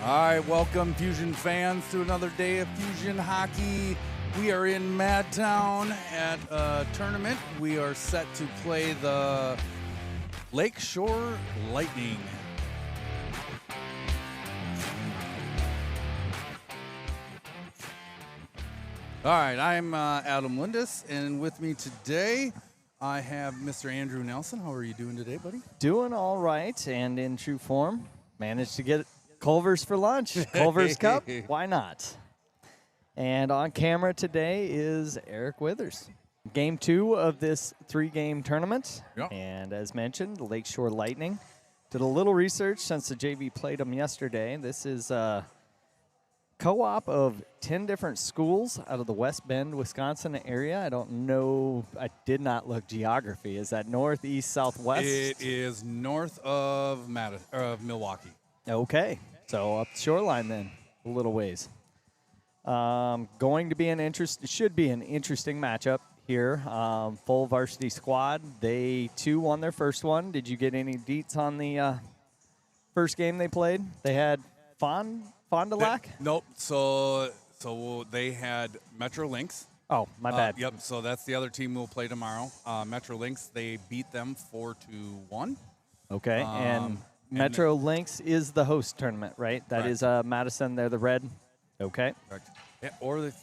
All right, welcome Fusion fans to another day of Fusion hockey. We are in Madtown at a tournament. We are set to play the Lakeshore Lightning. All right, I'm Adam Lindis, and with me today I have Mr. Andrew Nelson. How are you doing today, buddy? Doing all right, and in true form. Managed to get Culver's for lunch. Culver's Cup, why not? And on camera today is Eric Withers. Game 2 of this 3-game tournament. Yep. And as mentioned, the Lakeshore Lightning. Did a little research since the JV played them yesterday. This is a co-op of 10 different schools out of the West Bend, Wisconsin area. I don't know. I did not look geography. Is that north, east, southwest? It is north of Milwaukee. Okay. So up the shoreline then, a little ways. Going to be should be an interesting matchup here. Full varsity squad. They too won their first one. Did you get any deets on the first game they played? They had Fond du Lac? Nope. So they had Metro Lynx. Oh, my bad. Yep. So that's the other team we'll play tomorrow. Metro Lynx. They beat them 4-1. Okay. And Metro Lynx is the host tournament, right? That is Madison. They're the red. Okay. Correct. Yeah, or the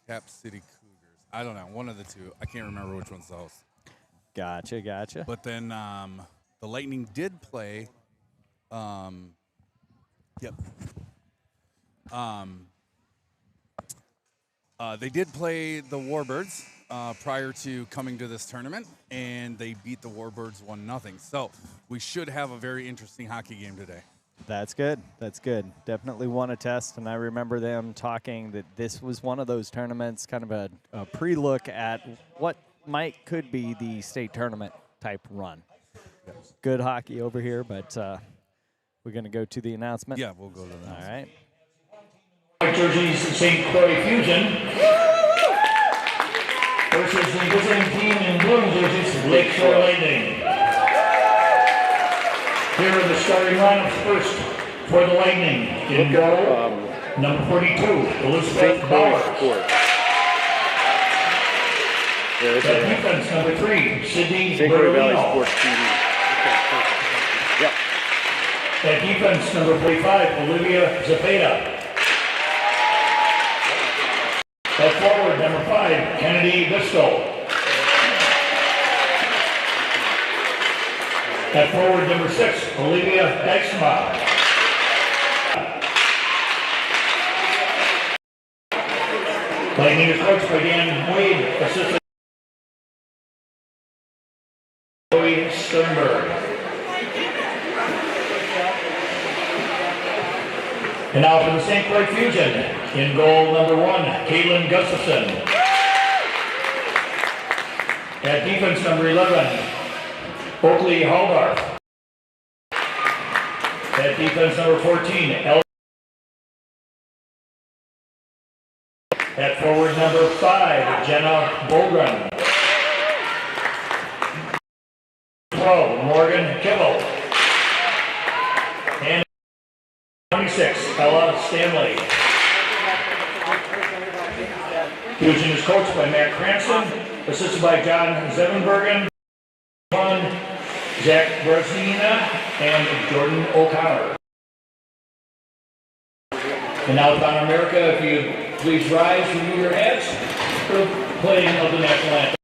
Cap City Cougars. I don't know. One of the two. I can't remember which one's the host. Gotcha. But then the Lightning did play. Yep. They did play the Warbirds prior to coming to this tournament, and they beat the Warbirds 1-0. So we should have a very interesting hockey game today. That's good. Definitely won a test, and I remember them talking that this was one of those tournaments, kind of a pre-look at what could be the state tournament type run. Yes. Good hockey over here, but we're going to go to the announcement. Yeah, we'll go to the announcement. All right. White jerseys, St. Croix Fusion versus the visiting team in blue jerseys, Lakeshore Lightning. Here are the starting lineups first for the Lightning. In goal, number 42, Elizabeth Bowers. At defense, number 3, Sydney Berlino. Yep. At defense, number 45, Olivia Zapata. At forward, number 5, Kennedy Bisco. At forward, number 6, Olivia Dijksma. Lightning is coached by Dan Wade, assistant Joey Sternberg. And now for the St. Croix Fusion, in goal number 1, Caitlin Gustafson. At defense, number 11, Oakley Haldarth. At defense, number 14, At forward, number 5, Jenna Bogren. 12, Morgan Kibble. And 26, Ella Stanley. Fusion is coached by Matt Cranston, assisted by John Zevenbergen, Zach Bresnina, and Jordan O'Connor. And now, Don America, if you please rise, remove your hats for the playing of the national anthem.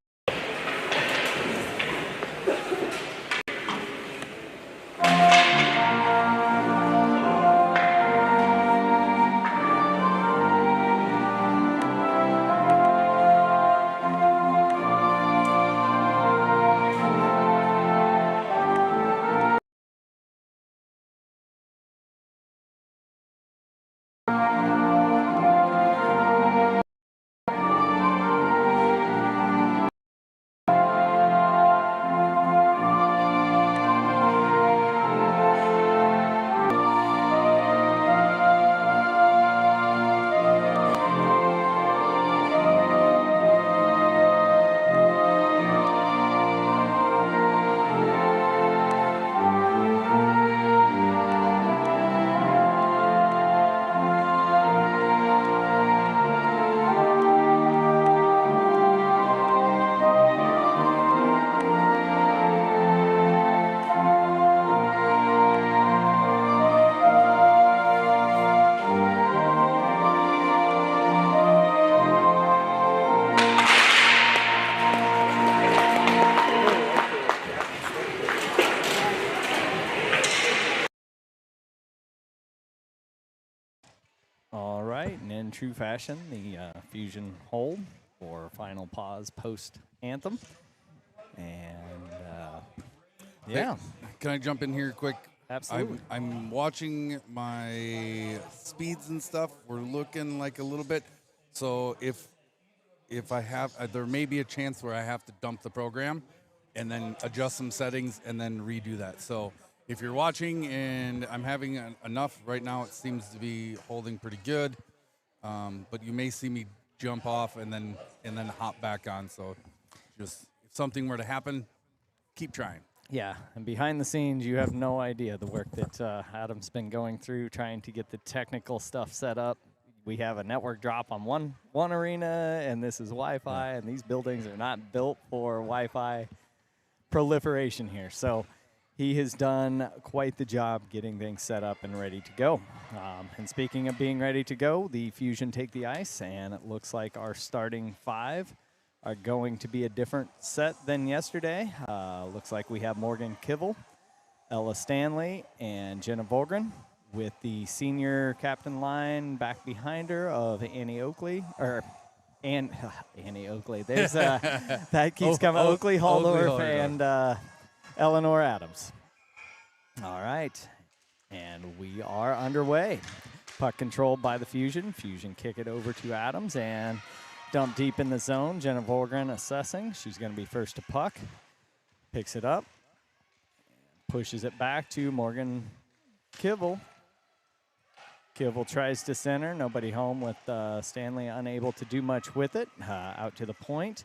All right, and in true fashion, the Fusion hold for final pause post anthem. And yeah, Can I jump in here quick? absolutely. I'm watching my speeds and stuff. We're looking like a little bit. So if I have, there may be a chance where I have to dump the program and then adjust some settings and then redo that. So if you're watching and I'm having enough right now, it seems to be holding pretty good. But you may see me jump off and then hop back on. So just if something were to happen, keep trying. Yeah, and behind the scenes, you have no idea the work that Adam's been going through trying to get the technical stuff set up. We have a network drop on one arena, and this is Wi-Fi, and these buildings are not built for Wi-Fi proliferation here. So he has done quite the job getting things set up and ready to go. And speaking of being ready to go, the Fusion take the ice, and it looks like our starting 5 are going to be a different set than yesterday. Looks like we have Morgan Kivel, Ella Stanley, and Jenna Volgren, with the senior captain line back behind her of Annie Oakley, Annie Oakley. There's that keeps coming. Oakley, Halldorf, and Eleanor Adams. All right, and we are underway. Puck controlled by the Fusion. Fusion kick it over to Adams and dump deep in the zone. Jenna Volgren assessing. She's going to be first to puck. Picks it up. Pushes it back to Morgan Kivel. Kivel tries to center. Nobody home with Stanley unable to do much with it. Out to the point.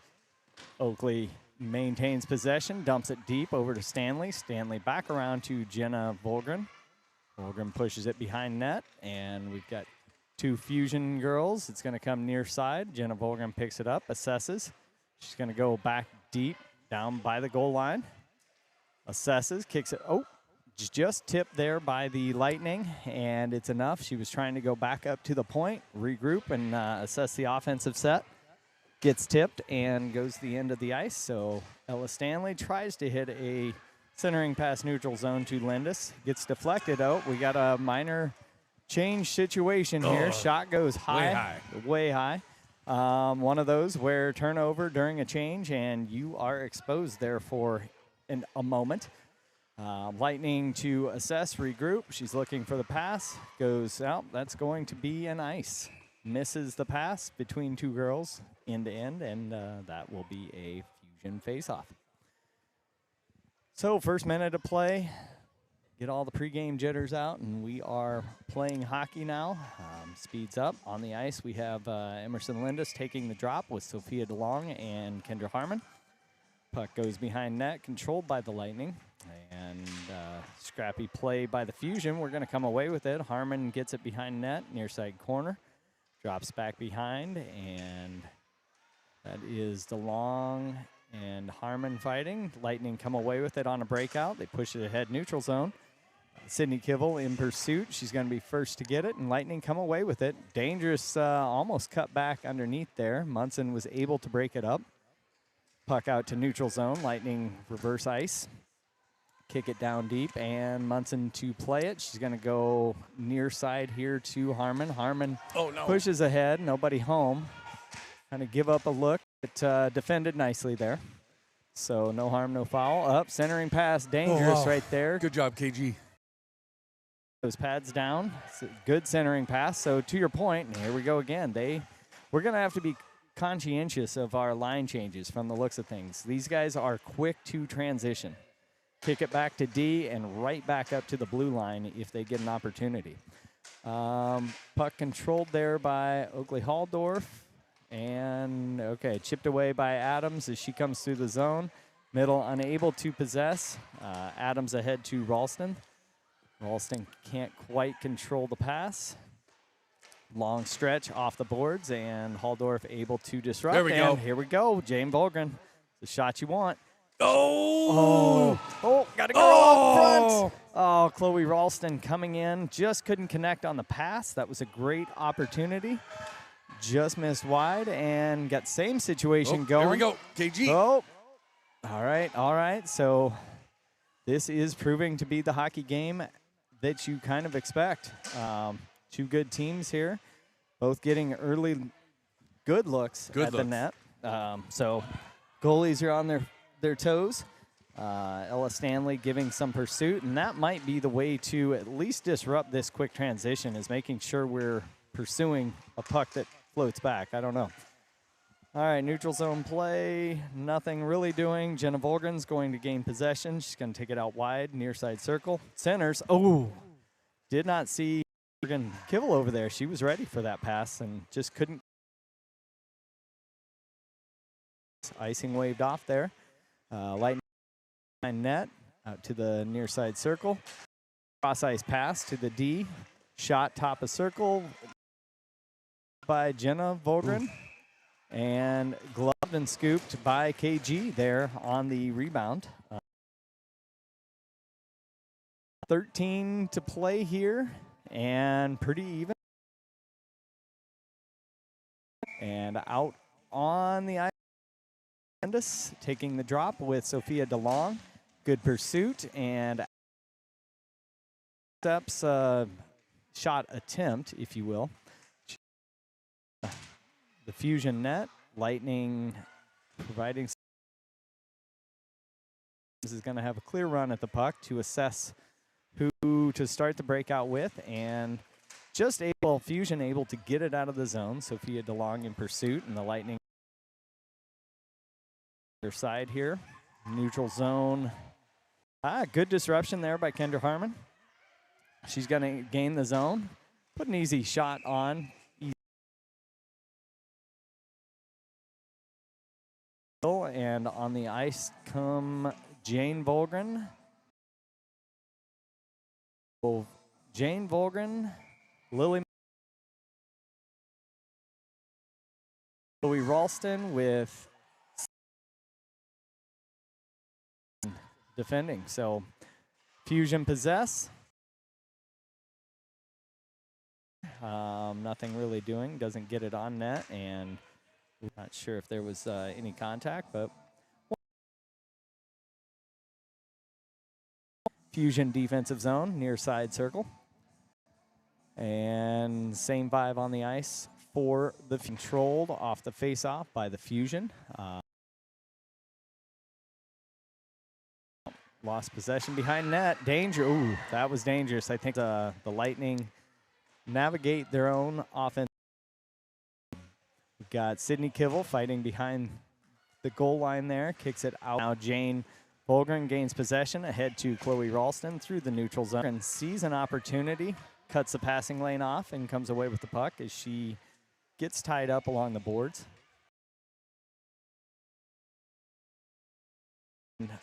Oakley maintains possession. Dumps it deep over to Stanley. Stanley back around to Jenna Volgren. Volgren pushes it behind net. And we've got 2 Fusion girls. It's going to come near side. Jenna Volgren picks it up, assesses. She's going to go back deep, down by the goal line. Assesses, kicks it. Oh, just tipped there by the Lightning, and it's enough. She was trying to go back up to the point, regroup, and assess the offensive set. Gets tipped and goes to the end of the ice. So Ella Stanley tries to hit a centering pass neutral zone to Lindis. Gets deflected out. We got a minor change situation here. Shot goes high. Way high. One of those where turnover during a change, and you are exposed there for a moment. Lightning to assess, regroup. She's looking for the pass. Goes out. That's going to be an ice. Misses the pass between 2 girls, end to end, and that will be a Fusion face-off. So first minute of play. Get all the pregame jitters out, and we are playing hockey now. Speeds up. On the ice, we have Emerson Lindis taking the drop with Sophia DeLong and Kendra Harmon. Puck goes behind net, controlled by the Lightning. And scrappy play by the Fusion. We're going to come away with it. Harmon gets it behind net, near side corner. Drops back behind, and that is DeLong and Harmon fighting. Lightning come away with it on a breakout. They push it ahead, neutral zone. Sydney Kivel in pursuit. She's going to be first to get it, and Lightning come away with it. Dangerous, almost cut back underneath there. Munson was able to break it up. Puck out to neutral zone. Lightning reverse ice. Kick it down deep, and Munson to play it. She's going to go near side here to Harmon. Harmon pushes ahead. Nobody home. Kind of give up a look, but defended nicely there. So no harm, no foul. Up, centering pass, dangerous right there. Good job, KG. Those pads down. Good centering pass. So to your point, and here we go again. We're going to have to be conscientious of our line changes from the looks of things. These guys are quick to transition. Kick it back to D and right back up to the blue line if they get an opportunity. Puck controlled there by Oakley Halldorf. And, okay, chipped away by Adams as she comes through the zone. Middle unable to possess. Adams ahead to Ralston. Ralston can't quite control the pass. Long stretch off the boards, and Halldorf able to disrupt. There we go. Here we go. Jane Volgren. The shot you want. Oh, got a girl up front. Oh, Chloe Ralston coming in. Just couldn't connect on the pass. That was a great opportunity. Just missed wide and got same situation going. Here we go, KG. Oh, all right. So this is proving to be the hockey game that you kind of expect. Two good teams here. both getting early good looks the net. So goalies are on their toes. Ella Stanley giving some pursuit, and that might be the way to at least disrupt this quick transition, is making sure we're pursuing a puck that floats back. I don't know. All right, neutral zone play, nothing really doing. Jenna Volgren's going to gain possession. She's going to take it out wide, near side circle. Centers, did not see Morgan Kibble over there. She was ready for that pass and just couldn't. Icing waved off there. Lightning net out to the near side circle. Cross ice pass to the D. Shot top of circle by Jenna Volgren. And gloved and scooped by KG there on the rebound. 13 to play here and pretty even. And out on the ice, taking the drop with Sophia DeLong. Good pursuit and steps, shot attempt, if you will. The Fusion net, Lightning providing. This is going to have a clear run at the puck to assess who to start the breakout with, and Fusion able to get it out of the zone. Sophia DeLong in pursuit, and the Lightning their side here. Neutral zone. Good disruption there by Kendra Harmon. She's going to gain the zone. Put an easy shot on. And on the ice come Jane Volgren. Jane Volgren, Lily Ralston with defending. So Fusion possess. Nothing really doing. Doesn't get it on net, and not sure if there was any contact, but Fusion defensive zone, near side circle. And same vibe on the ice for the controlled off the face-off by the Fusion. Lost possession behind net. Danger. Ooh, that was dangerous. I think the Lightning navigate their own offense. We've got Sydney Kivel fighting behind the goal line there. Kicks it out. Now Jane Volgren gains possession ahead to Chloe Ralston through the neutral zone. And sees an opportunity. Cuts the passing lane off and comes away with the puck as she gets tied up along the boards.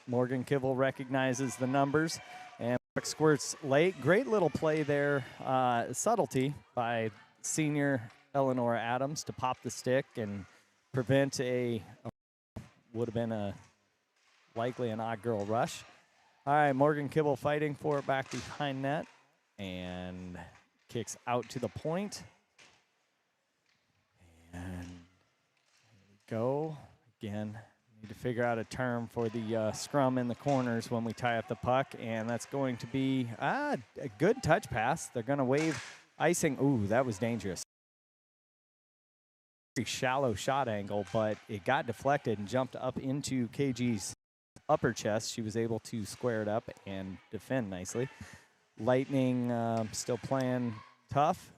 Morgan Kivel recognizes the numbers and puck squirts late. Great little play there. Subtlety by senior Eleanor Adams to pop the stick and prevent would have been likely an odd girl rush. All right, Morgan Kivel fighting for it back behind net and kicks out to the point. And there we go. Again, need to figure out a term for the scrum in the corners when we tie up the puck, and that's going to be a good touch pass. They're going to wave icing. Ooh, that was dangerous. Very shallow shot angle, but it got deflected and jumped up into KG's upper chest. She was able to square it up and defend nicely. Lightning still playing tough.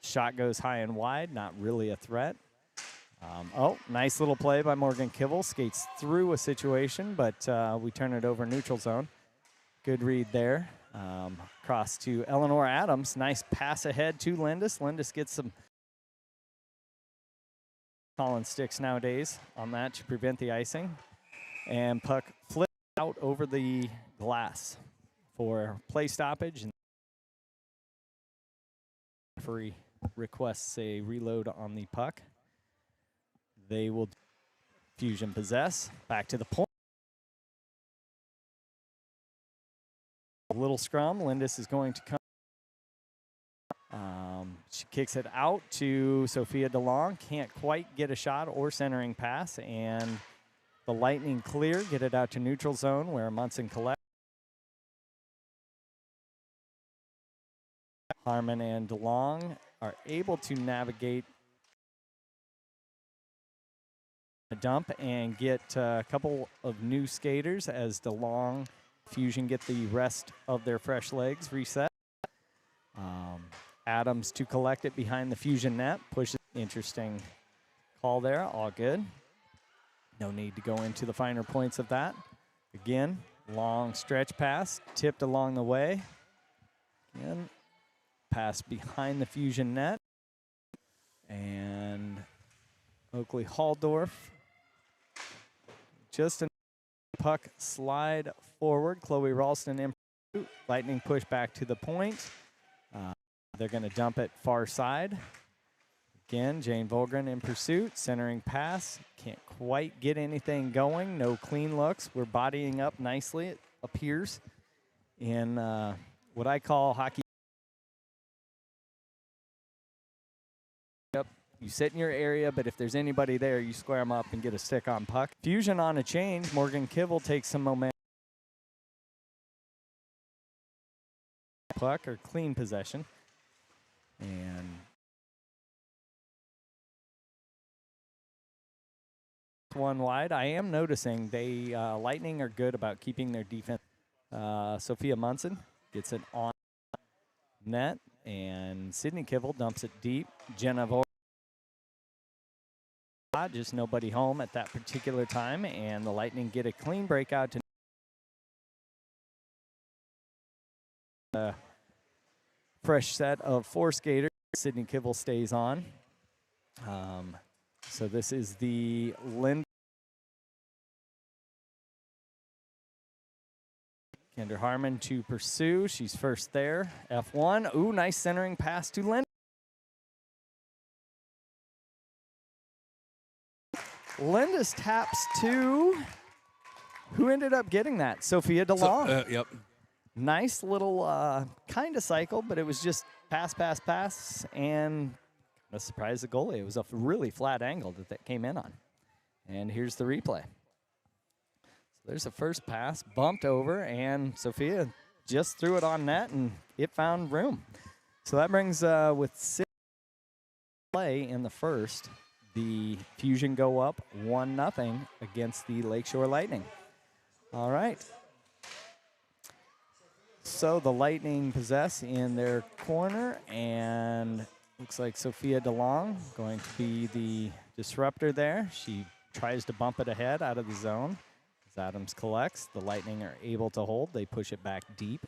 Shot goes high and wide, not really a threat. Nice little play by Morgan Kivel. Skates through a situation, but we turn it over neutral zone. Good read there. Cross to Eleanor Adams. Nice pass ahead to Lindis. Lindis gets some calling sticks nowadays on that to prevent the icing. And puck flips out over the glass for play stoppage. And referee requests a reload on the puck. They will Fusion possess. Back to the point. A little scrum. Lindis is going to come. She kicks it out to Sophia DeLong. Can't quite get a shot or centering pass. And the Lightning clear. Get it out to neutral zone where Munson collects. Harmon and DeLong are able to navigate the dump and get a couple of new skaters as DeLong Fusion get the rest of their fresh legs reset. Adams to collect it behind the Fusion net. Pushes. Interesting call there. All good. No need to go into the finer points of that. Again, long stretch pass, tipped along the way. Again, pass behind the Fusion net. And Oakley Halldorf. Just a puck slide forward. Chloe Ralston in pursuit. Lightning push back to the point. They're going to dump it far side. Again, Jane Volgren in pursuit. Centering pass. Can't quite get anything going. No clean looks. We're bodying up nicely, it appears, in what I call hockey. Yep. You sit in your area, but if there's anybody there, you square them up and get a stick on puck. Fusion on a change. Morgan Kivel takes some momentum. Puck or clean possession. And one wide. I am noticing they Lightning are good about keeping their defense. Sophia Munson gets it on net, and Sydney Kivel dumps it deep. Jenna Vore, just nobody home at that particular time, and the Lightning get a clean breakout to fresh set of 4 skaters. Sydney Kivel stays on. So this is the Linda. Kendra Harmon to pursue. She's first there. F1. Ooh, nice centering pass to Linda. Linda's taps to. Who ended up getting that? Sophia DeLong. Yep. Nice little kind of cycle, but it was just pass, pass, pass, and a surprise the goalie. It was a really flat angle that came in on. And here's the replay. So there's the first pass, bumped over, and Sophia just threw it on net, and it found room. So that brings, with 6 play in the first, the Fusion go up 1-0 against the Lakeshore Lightning. All right. So the Lightning possess in their corner, and looks like Sophia DeLong going to be the disruptor there. She tries to bump it ahead out of the zone. As Adams collects, the Lightning are able to hold. They push it back deep.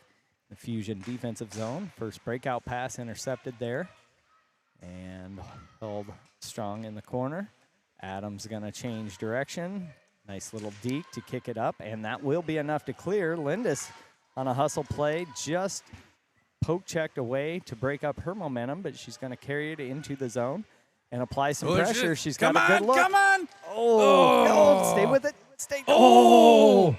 The Fusion defensive zone. First breakout pass intercepted there. And held strong in the corner. Adams going to change direction. Nice little deke to kick it up, and that will be enough to clear. Lindis on a hustle play, just poke checked away to break up her momentum, but she's going to carry it into the zone and apply some pressure. She's got a good look. Come on! Oh, no, stay with it. Stay. Oh!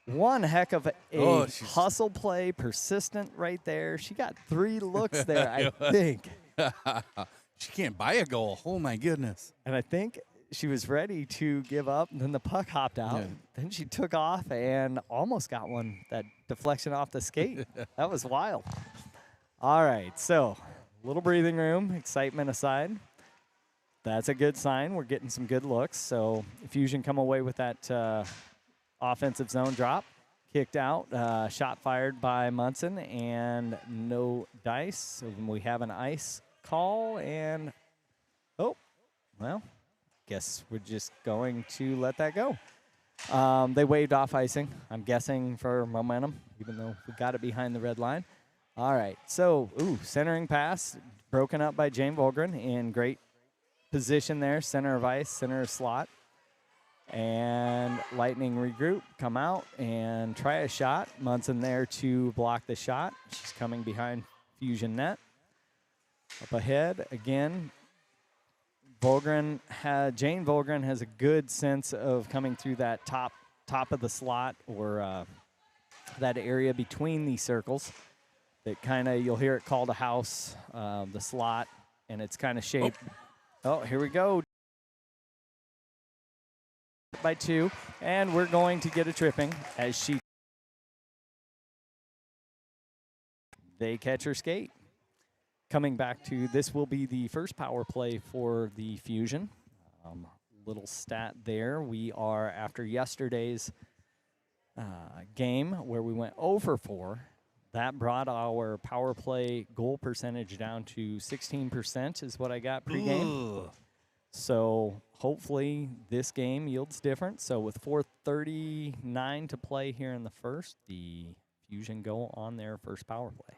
One heck of a hustle play, persistent right there. She got 3 looks there, I think. She can't buy a goal. Oh, my goodness. And I think she was ready to give up, and then the puck hopped out. Yeah. Then she took off and almost got one, that deflection off the skate. That was wild. All right, so a little breathing room, excitement aside. That's a good sign. We're getting some good looks. So Fusion come away with that offensive zone drop. Kicked out, shot fired by Munson, and no dice. So we have an ice call, and, oh, well, guess we're just going to let that go. They waved off icing, I'm guessing for momentum, even though we got it behind the red line. All right, so, centering pass, broken up by Jane Volgren in great position there, center of ice, center of slot. And Lightning regroup, come out, and try a shot. Munson there to block the shot. She's coming behind Fusion net. Up ahead, again, Jane Volgren has a good sense of coming through that top of the slot, or that area between these circles. That kind of, you'll hear it called a house, the slot, and it's kind of shaped. Oh, here we go. By 2, and we're going to get a tripping as they catch her skate. coming back to this will be the first power play for the Fusion. Little stat there. We are, after yesterday's game where we went 0-for-4, that brought our power play goal percentage down to 16% is what I got pregame. So hopefully this game yields different. So with 4:39 to play here in the first, the Fusion go on their first power play,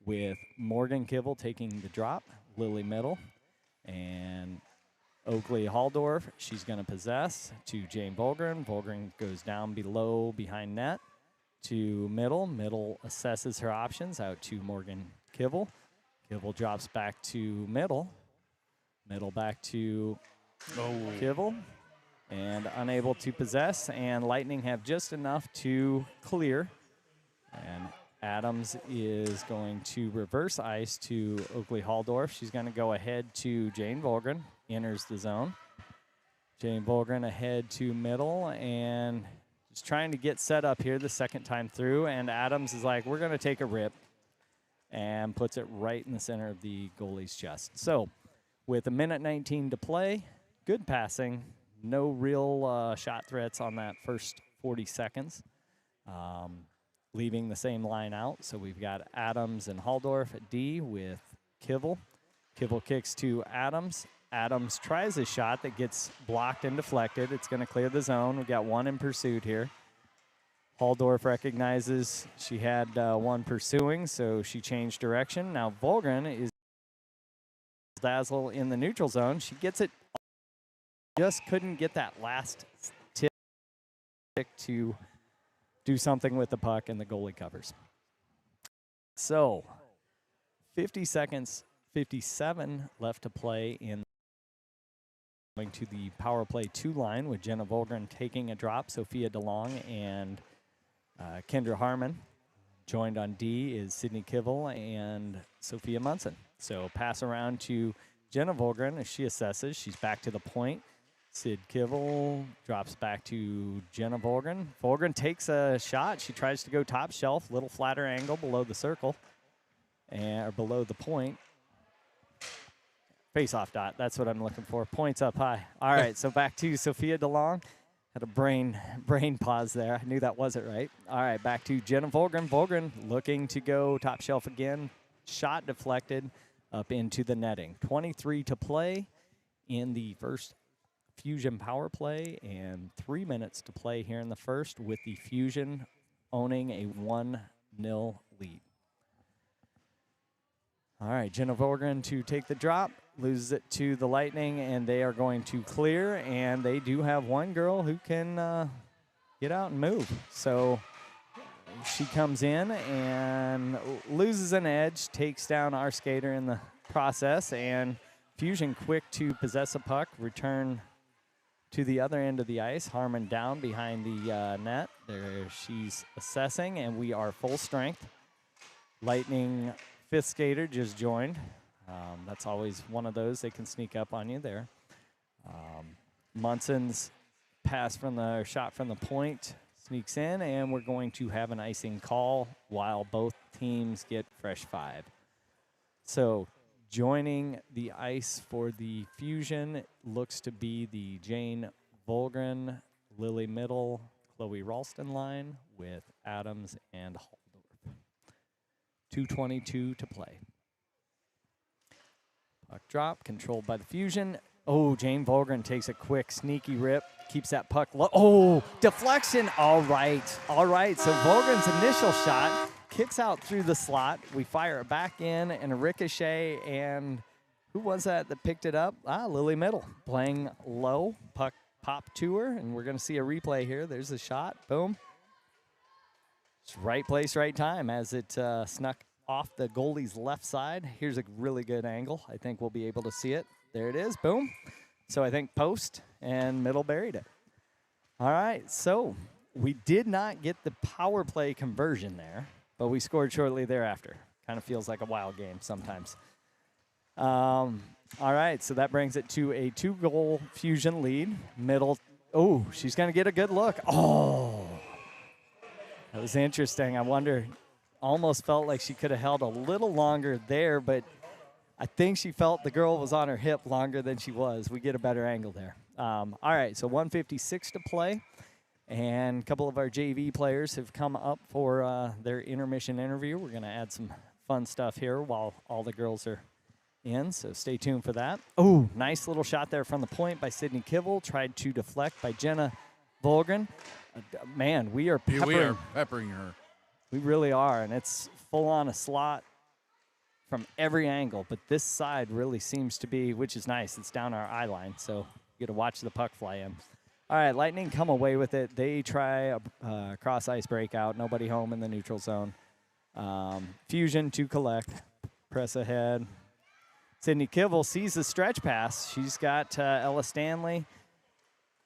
with Morgan Kibble taking the drop, Lily middle, and Oakley Halldorf, she's going to possess to Jane Volgren. Volgren goes down below behind net to middle. Middle assesses her options out to Morgan Kibble. Kibble drops back to middle. Middle back to Kibble. And unable to possess. And Lightning have just enough to clear. And Adams is going to reverse ice to Oakley Halldorf. She's going to go ahead to Jane Volgren. Enters the zone. Jane Volgren ahead to middle and just trying to get set up here the second time through. And Adams is like, we're going to take a rip, and puts it right in the center of the goalie's chest. So with 1:19 to play, good passing. No real shot threats on that first 40 seconds. Leaving the same line out. So we've got Adams and Halldorf at D with Kibble. Kibble kicks to Adams. Adams tries a shot that gets blocked and deflected. It's going to clear the zone. We've got one in pursuit here. Halldorf recognizes she had one pursuing, so she changed direction. Now Volgren is dazzle in the neutral zone. She gets it. Just couldn't get that last tick to do something with the puck, and the goalie covers. So 50 seconds, 57 left to play in going to the power play 2 line with Jenna Volgren taking a drop. Sophia DeLong and Kendra Harmon. Joined on D is Sydney Kibble and Sophia Munson. So pass around to Jenna Volgren as she assesses. She's back to the point. Sid Kibble drops back to Jenna Volgren. Volgren takes a shot. She tries to go top shelf, little flatter angle below the circle, or below the point. Face-off dot, that's what I'm looking for. Points up high. All right, so back to Sophia DeLong. Had a brain pause there. I knew that wasn't right. All right, back to Jenna Volgren. Volgren looking to go top shelf again. Shot deflected up into the netting. 23 to play in the first Fusion power play, and 3 minutes to play here in the first, with the Fusion owning a 1-0 lead. All right, Jenna Volgren to take the drop, loses it to the Lightning, and they are going to clear, and they do have one girl who can get out and move. So she comes in and loses an edge, takes down our skater in the process, and Fusion quick to possess a puck, return to the other end of the ice. Harmon down behind the net. There she's assessing, and we are full strength. Lightning fifth skater just joined. That's always one of those. They can sneak up on you there. Munson's pass from the shot from the point sneaks in, and we're going to have an icing call while both teams get fresh 5. So joining the ice for the Fusion looks to be the Jane Volgren, Lily Middle, Chloe Ralston line with Adams and Halldorf. 2:22 to play. Puck drop, controlled by the Fusion. Oh, Jane Volgren takes a quick, sneaky rip, keeps that puck low. Oh, deflection. All right. So Volgren's initial shot kicks out through the slot. We fire it back in, and a ricochet, and who was that picked it up? Lily Middle, playing low. Puck popped to her, and we're going to see a replay here. There's the shot. Boom. It's right place, right time as it snuck off the goalie's left side. Here's a really good angle. I think we'll be able to see it. There it is. Boom. So I think post and Middle buried it. All right. So we did not get the power play conversion there, but we scored shortly thereafter. Kind of feels like a wild game sometimes. All right. So that brings it to a 2-goal Fusion lead. Middle. Oh, she's going to get a good look. Oh, that was interesting. I wonder. Almost felt like she could have held a little longer there, but I think she felt the girl was on her hip longer than she was. We get a better angle there. All right, so 1:56 to play. And a couple of our JV players have come up for their intermission interview. We're going to add some fun stuff here while all the girls are in, so stay tuned for that. Oh, nice little shot there from the point by Sydney Kivel. Tried to deflect by Jenna Volgren. Man, we are peppering. We are peppering her. We really are, and it's full on a slot from every angle, but this side really seems to be, which is nice. It's down our eye line, so you get to watch the puck fly in. All right, Lightning come away with it. They try a cross-ice breakout. Nobody home in the neutral zone. Fusion to collect. Press ahead. Sydney Kivel sees the stretch pass. She's got Ella Stanley.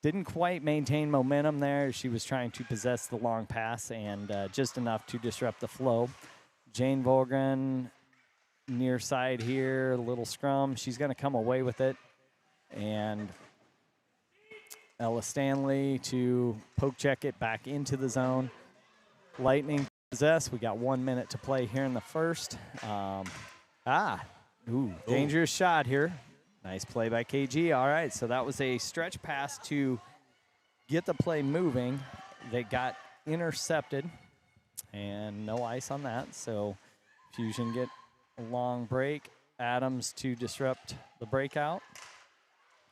Didn't quite maintain momentum there. She was trying to possess the long pass and just enough to disrupt the flow. Jane Volgren near side here, a little scrum. She's going to come away with it. And Ella Stanley to poke check it back into the zone. Lightning possess. We got 1 minute to play here in the first. Dangerous shot here. Nice play by KG. All right, so that was a stretch pass to get the play moving. They got intercepted, and no ice on that. So Fusion get a long break. Adams to disrupt the breakout.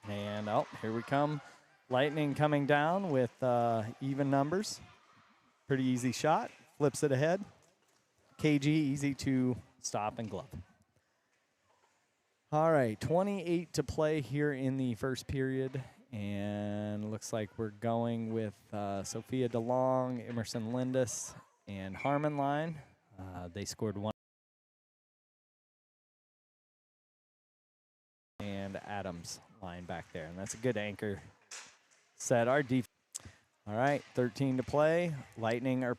And, here we come. Lightning coming down with even numbers. Pretty easy shot. Flips it ahead. KG easy to stop and glove. All right, 28 to play here in the first period. And looks like we're going with Sophia DeLong, Emerson Lindis, and Harmon line. They scored one. And Adams line back there. And that's a good anchor set. Our defense. All right, 13 to play. Lightning are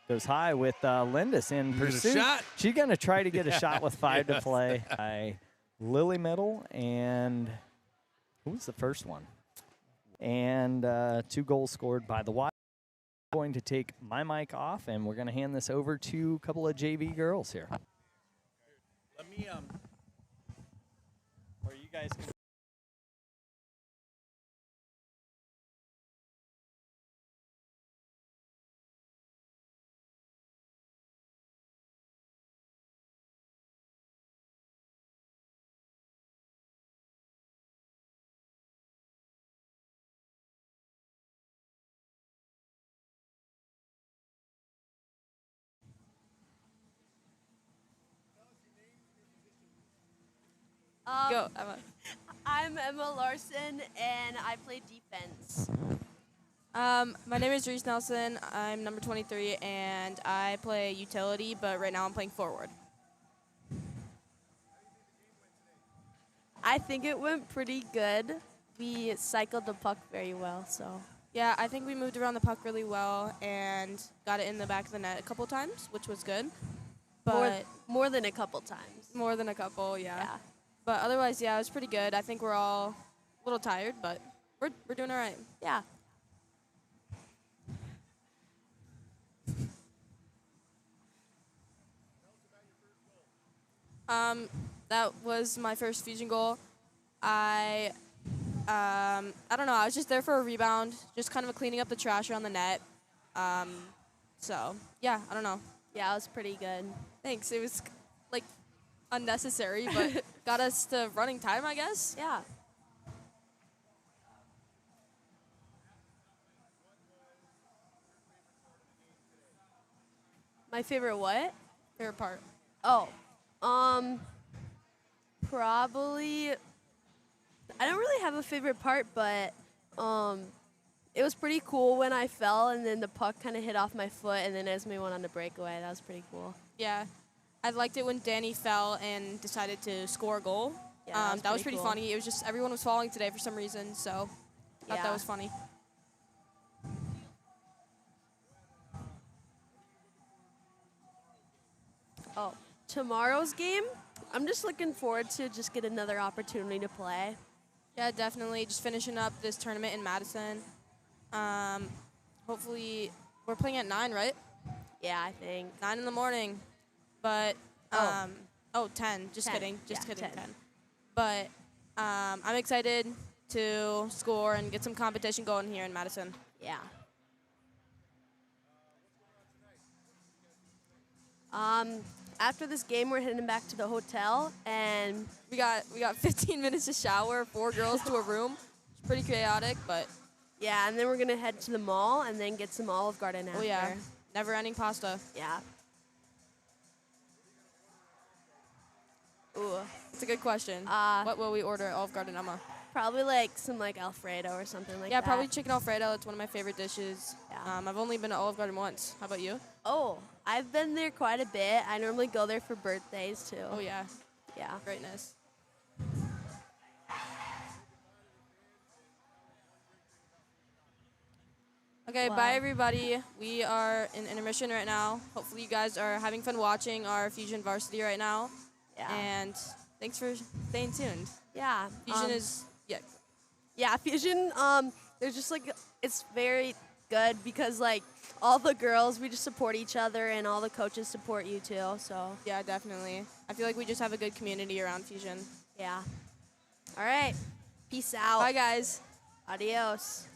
goes high with Lindis in pursuit. She's going to try to get a shot with 5 to play. By Lily Middle, and who was the first one? And 2 goals scored by the Wild. I'm going to take my mic off, and we're going to hand this over to a couple of JV girls here. Let me Or you guys can. Go, Emma. I'm Emma Larson, and I play defense. My name is Reese Nelson. I'm number 23, and I play utility, but right now I'm playing forward. I think it went pretty good. We cycled the puck very well, so. Yeah, I think we moved around the puck really well and got it in the back of the net a couple times, which was good. But more than a couple times. More than a couple, yeah. Yeah. But otherwise, yeah, it was pretty good. I think we're all a little tired, but we're doing all right. Yeah. That was my first Fusion goal. I don't know. I was just there for a rebound, just kind of cleaning up the trash around the net. So yeah, I don't know. Yeah, it was pretty good. Thanks. It was like unnecessary, but got us to running time, I guess. Yeah. My favorite what? Favorite part. Oh, probably. I don't really have a favorite part, but it was pretty cool when I fell and then the puck kind of hit off my foot and then Esme went on the breakaway. That was pretty cool. Yeah, I liked it when Danny fell and decided to score a goal. Yeah, that was pretty cool. funny. It was just everyone was falling today for some reason, so I thought that was funny. Oh, tomorrow's game, I'm just looking forward to just get another opportunity to play. Yeah, definitely. Just finishing up this tournament in Madison. Hopefully, we're playing at 9, right? Yeah, I think. 9 in the morning. but Oh. 10. Just 10. kidding. Just Yeah, kidding. 10. 10. But I'm excited to score and get some competition going here in Madison. Yeah. After this game, we're heading back to the hotel, and We got 15 minutes to shower, 4 girls to a room. It's pretty chaotic, but yeah, and then we're gonna head to the mall and then get some Olive Garden after. oh yeah, never-ending pasta. Yeah. Ooh. It's a good question. What will we order at Olive Garden, Emma? Probably like some like Alfredo or something like Yeah, that. probably chicken Alfredo. It's one of my favorite dishes. Yeah. I've only been to Olive Garden once. How about you? Oh, I've been there quite a bit. I normally go there for birthdays too. Oh yeah, Yeah. greatness. Okay, Wow. bye everybody. We are in intermission right now. Hopefully you guys are having fun watching our Fusion Varsity right now. Yeah. And thanks for staying tuned. Yeah. Fusion is Yeah, Fusion, there's just like, it's very good because like all the girls, we just support each other and all the coaches support you too, so yeah, definitely. I feel like we just have a good community around Fusion. yeah. All right, peace out. Bye guys. Adios.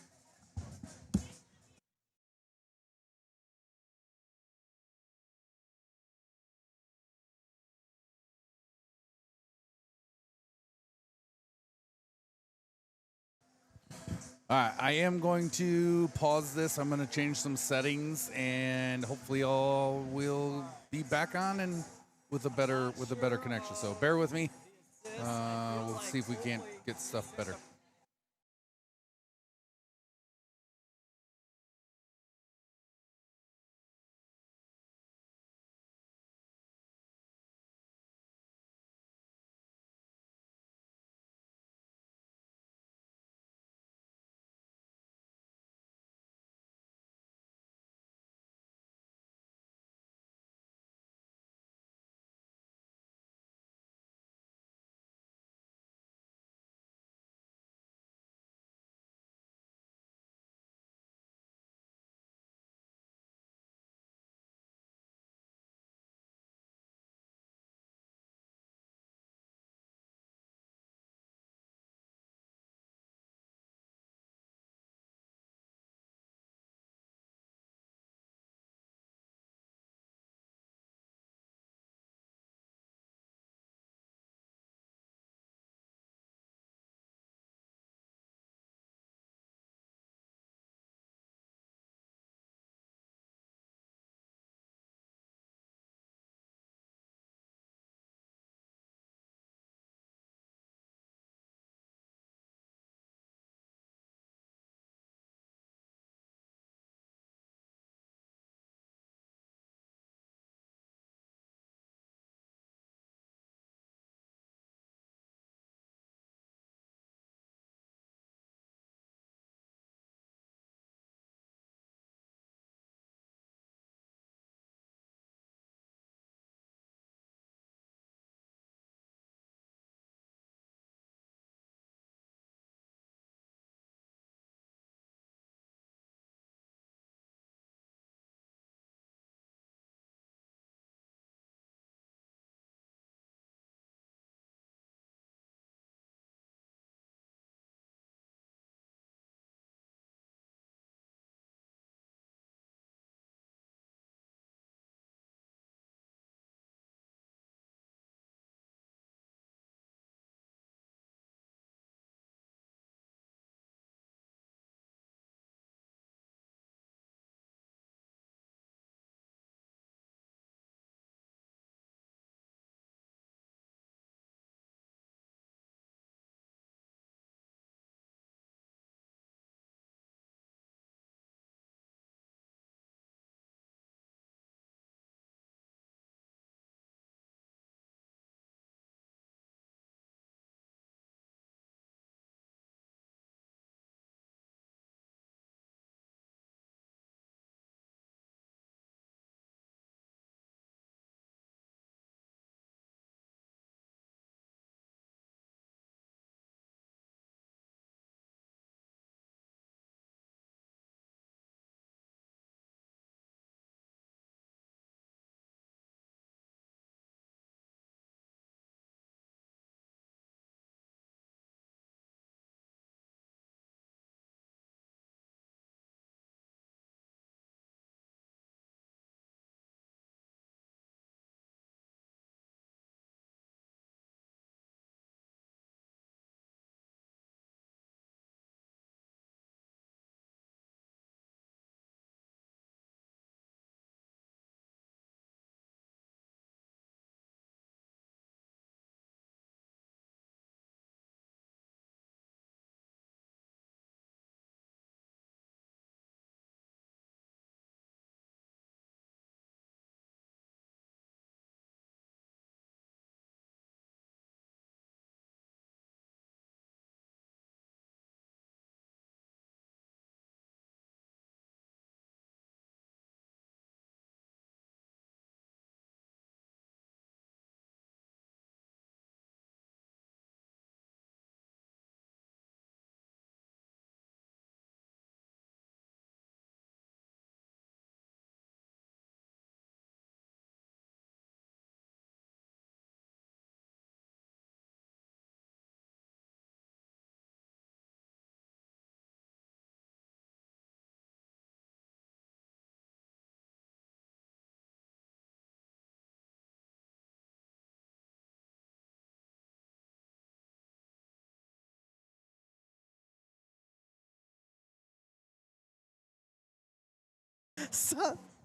All right, I am going to pause this. I'm going to change some settings, and hopefully, all will be back on and with a better connection. So bear with me. We'll see if we can't get stuff better.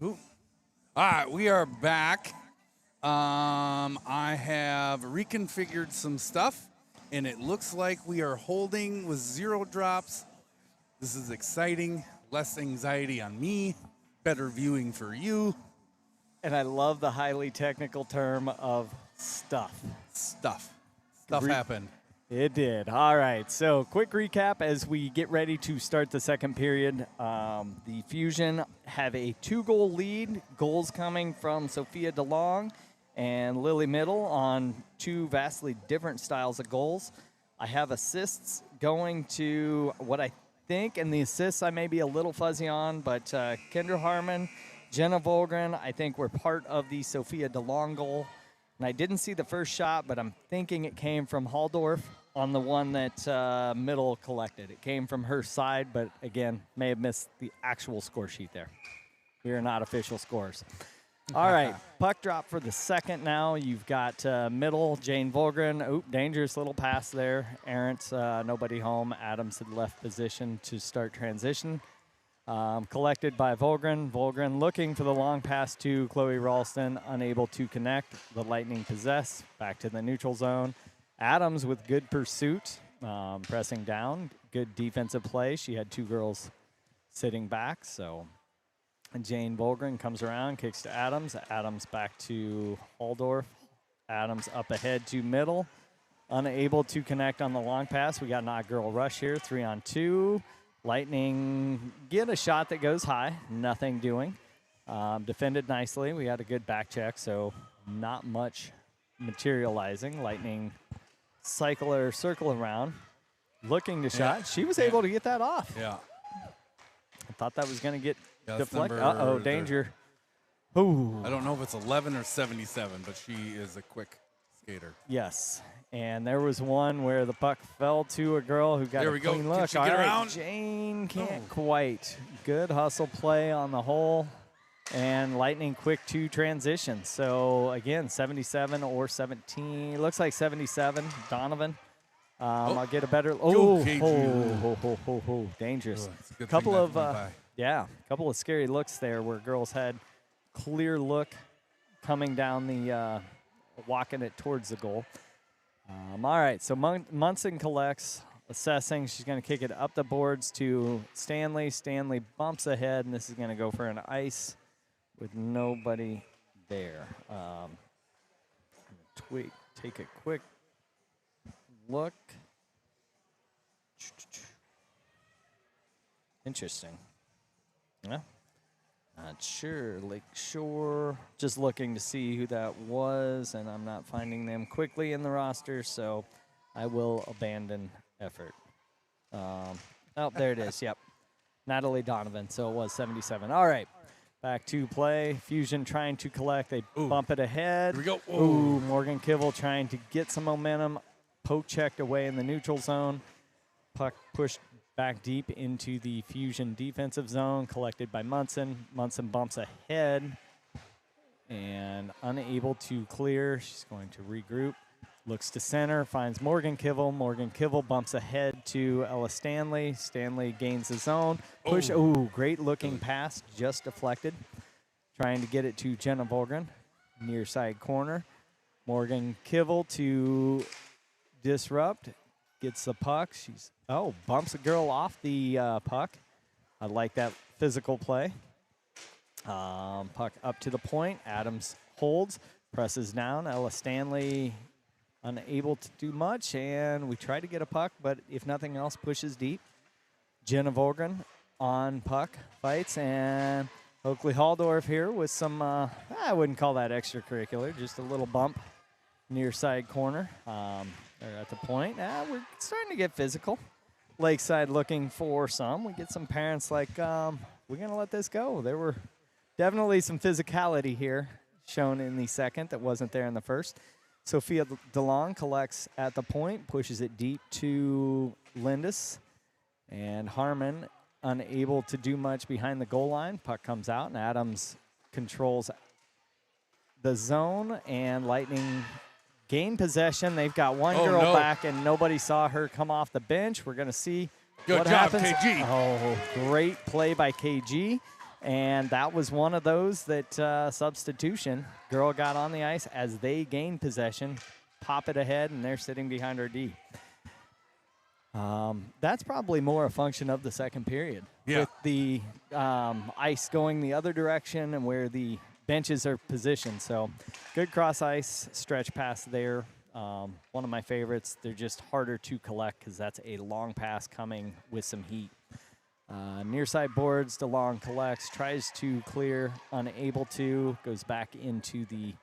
Ooh. All right, we are back. I have reconfigured some stuff, and it looks like we are holding with 0 drops. This is exciting. Less anxiety on me. Better viewing for you. And I love the highly technical term of stuff. Stuff happened. It did. All right. So, quick recap as we get ready to start the second period. The Fusion have a 2-goal lead. Goals coming from Sophia DeLong and Lily Middle on 2 vastly different styles of goals. I have assists going to what I think, and the assists I may be a little fuzzy on, but Kendra Harmon, Jenna Volgren, I think were part of the Sophia DeLong goal. And I didn't see the first shot, but I'm thinking it came from Halldorf on the one that Middle collected. It came from her side, but again, may have missed the actual score sheet there. We are not official scores. All right, puck drop for the second now. You've got Middle, Jane Volgren. Oop, dangerous little pass there. Errant, nobody home. Adams had left position to start transition. Collected by Volgren. Volgren looking for the long pass to Chloe Ralston, unable to connect. The Lightning possess, back to the neutral zone. Adams with good pursuit, pressing down. Good defensive play. She had 2 girls sitting back, so Jane Volgren comes around, kicks to Adams. Adams back to Halldorf. Adams up ahead to Middle. Unable to connect on the long pass. We got an odd girl rush here, 3-on-2. Lightning get a shot that goes high, nothing doing. Defended nicely. We had a good back check, so not much materializing. Lightning circle around, looking to shot. She was able to get that off. Yeah. I thought that was going to get Yeah, deflected. Uh-oh, danger. Ooh. I don't know if it's 11 or 77, but she is a quick skater. Yes. And there was one where the puck fell to a girl who got a clean look. Can she get around? Jane can't quite. Good hustle play on the hole. And Lightning quick to transition. So, again, 77 or 17. Looks like 77. Donovan. I'll get a better. Dangerous. Couple of scary looks there where girls had clear look coming down the, walking it towards the goal. All right, so Munson collects, assessing. She's going to kick it up the boards to Stanley. Stanley bumps ahead, and this is going to go for an ice with nobody there. Take a quick look. Interesting. Yeah. Not sure. Lakeshore. Just looking to see who that was, and I'm not finding them quickly in the roster, so I will abandon effort. Oh, there it is. Yep. Natalie Donovan. So it was 77. All right. Back to play. Fusion trying to collect. They bump it ahead. Here we go. Ooh, Morgan Kivel trying to get some momentum. Poke checked away in the neutral zone. Puck pushed back deep into the Fusion defensive zone, collected by Munson. Munson bumps ahead and unable to clear. She's going to regroup. Looks to center, finds Morgan Kivel. Morgan Kivel bumps ahead to Ella Stanley. Stanley gains the zone. Push, great looking pass, just deflected. Trying to get it to Jenna Volgren, near side corner. Morgan Kivel to disrupt. Gets the puck. She's bumps a girl off the puck. I like that physical play. Puck up to the point. Adams holds, presses down. Ella Stanley unable to do much, and we try to get a puck, but if nothing else, pushes deep. Jenna Volgren on puck, fights, and Oakley Halldorf here with some, I wouldn't call that extracurricular, just a little bump near side corner. They're at the point. We're starting to get physical. Lakeside looking for some. We get some parents like, we're going to let this go. There were definitely some physicality here shown in the second that wasn't there in the first. Sophia DeLong collects at the point, pushes it deep to Lindis. And Harmon unable to do much behind the goal line. Puck comes out, and Adams controls the zone, and Lightning gain possession. They've got one girl back, and nobody saw her come off the bench. We're going to see what happens. KG. Oh, great play by KG. And that was one of those that substitution. Girl got on the ice as they gained possession, pop it ahead, and they're sitting behind our D. That's probably more a function of the second period. Yeah. With the ice going the other direction and where the benches are positioned. So good cross ice stretch pass there. One of my favorites. They're just harder to collect because that's a long pass coming with some heat. Near side boards, DeLong collects, tries to clear, unable to, goes back into the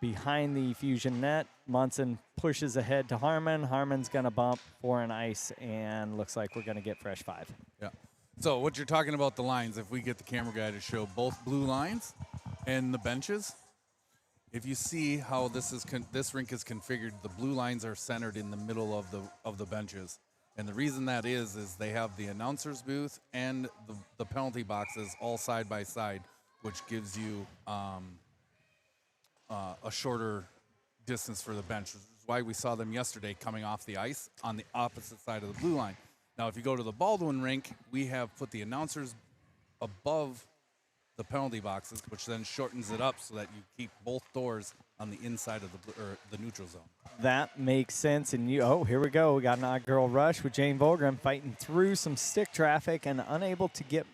behind the Fusion net. Munson pushes ahead to Harmon. Harmon's going to bump for an ice, and looks like we're going to get fresh 5. Yeah. So what you're talking about the lines, if we get the camera guy to show both blue lines and the benches, if you see how this rink is configured, the blue lines are centered in the middle of the benches. And the reason that is they have the announcer's booth and the penalty boxes all side by side, which gives you a shorter distance for the bench, which is why we saw them yesterday coming off the ice on the opposite side of the blue line. Now, if you go to the Baldwin rink, we have put the announcers above the penalty boxes, which then shortens it up so that you keep both doors on the inside of the neutral zone. That makes sense. And here we go. We got an odd girl rush with Jane Volgren fighting through some stick traffic and unable to get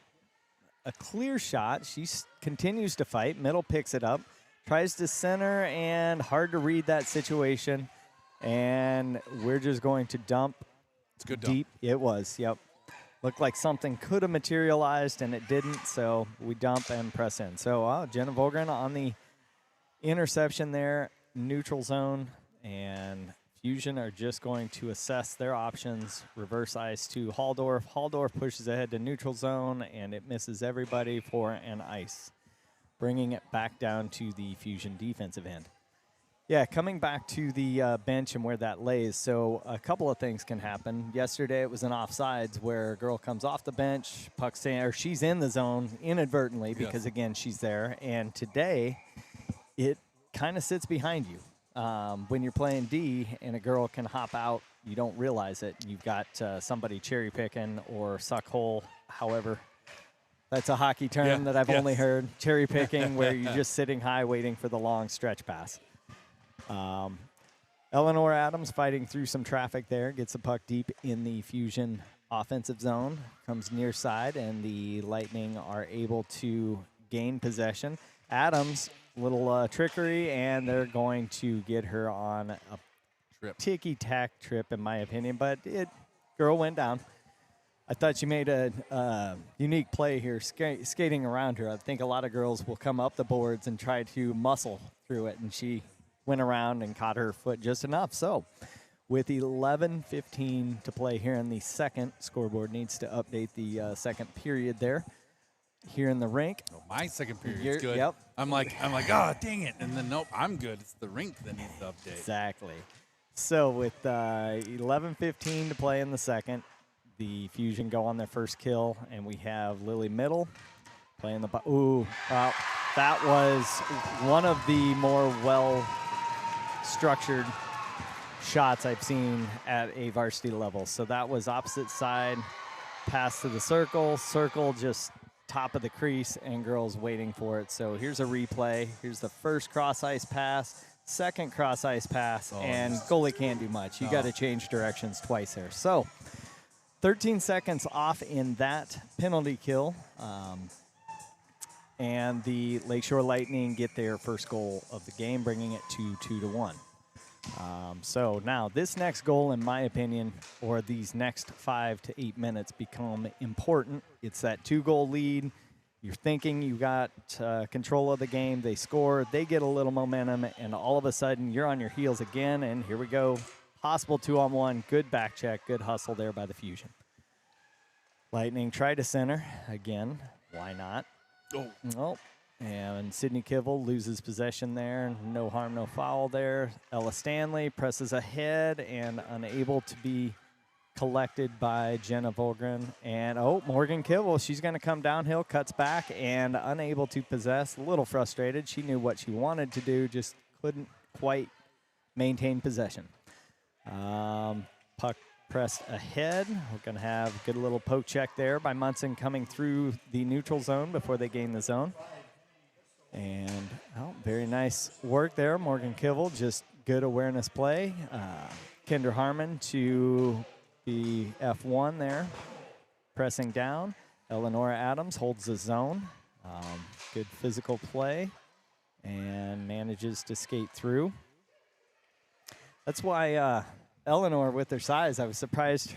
a clear shot. She continues to fight. Middle picks it up, tries to center, and hard to read that situation. And we're just going to dump. It's a good dump. Deep. It was, yep. Looked like something could have materialized, and it didn't, so we dump and press in. So Jenna Volgren on the interception there, neutral zone, and Fusion are just going to assess their options. Reverse ice to Halldorf. Halldorf pushes ahead to neutral zone, and it misses everybody for an ice, bringing it back down to the Fusion defensive end. Yeah, coming back to the bench and where that lays. So a couple of things can happen. Yesterday it was an offsides where a girl comes off the bench, puck's in, or she's in the zone inadvertently because, again, she's there. And today it kind of sits behind you. When you're playing D and a girl can hop out, you don't realize it. You've got somebody cherry picking or suck hole, however. That's a hockey term that I've only heard. Cherry picking, where you're just sitting high waiting for the long stretch pass. Eleanor Adams fighting through some traffic there, gets the puck deep in the Fusion offensive zone, comes near side, and the Lightning are able to gain possession. Adams, little trickery, and they're going to get her on a ticky-tack trip, in my opinion, but girl went down. I thought she made a unique play here, skating around her. I think a lot of girls will come up the boards and try to muscle through it, and she went around and caught her foot just enough. So with 11:15 to play here in the second, scoreboard needs to update the second period there here in the rink. Oh, my second period's good. Yep. I'm like, dang it. And then, nope, I'm good. It's the rink that needs to update. Exactly. So with 11:15 to play in the second, the Fusion go on their first kill, and we have Lily Middle playing the that was one of the more well-structured shots I've seen at a varsity level. So that was opposite side, pass to the circle just top of the crease, and girls waiting for it. So here's a replay. Here's the first cross-ice pass, second cross-ice pass, and goalie can't do much. You got to change directions twice there. So 13 seconds off in that penalty kill. And the Lakeshore Lightning get their first goal of the game, bringing it to 2-1. So now this next goal, in my opinion, or these next 5 to 8 minutes become important. It's that 2-goal lead. You're thinking you got control of the game. They score. They get a little momentum, and all of a sudden you're on your heels again, and here we go. Possible 2-on-1. Good back check. Good hustle there by the Fusion. Lightning try to center. Again, why not? Oh, and Sydney Kivel loses possession there. No harm, no foul there. Ella Stanley presses ahead and unable to be collected by Jenna Volgren. And, Morgan Kivel, she's going to come downhill, cuts back, and unable to possess. A little frustrated. She knew what she wanted to do, just couldn't quite maintain possession. Puck pressed ahead. We're going to have a good little poke check there by Munson coming through the neutral zone before they gain the zone. And very nice work there. Morgan Kivel, just good awareness play. Kinder Harmon to the F1 there, pressing down. Eleonora Adams holds the zone. Good physical play and manages to skate through. That's why Eleanor, with her size, I was surprised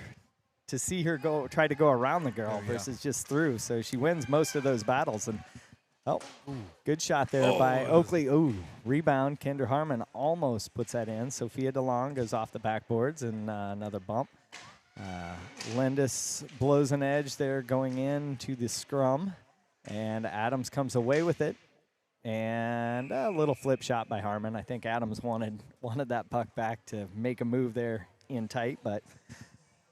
to see her try to go around the girl versus just through. So she wins most of those battles. And good shot there by Oakley. Rebound. Kinder Harmon almost puts that in. Sophia DeLong goes off the backboards and another bump. Lindis blows an edge there going into the scrum. And Adams comes away with it. And a little flip shot by Harmon. I think Adams wanted that puck back to make a move there in tight.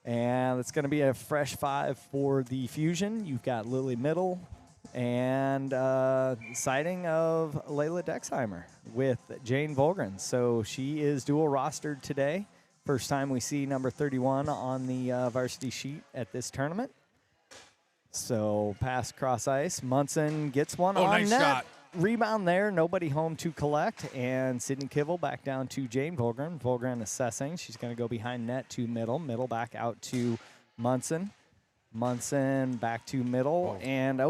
And it's going to be a fresh 5 for the Fusion. You've got Lily Middle and sighting of Layla Dexheimer with Jane Volgren. So she is dual rostered today. First time we see number 31 on the varsity sheet at this tournament. So pass cross ice. Munson gets one on nice net. Shot. Rebound there. Nobody home to collect. And Sydney Kivel back down to Jane Volgren. Volgren assessing. She's going to go behind net to Middle. Middle back out to Munson. Munson back to Middle. And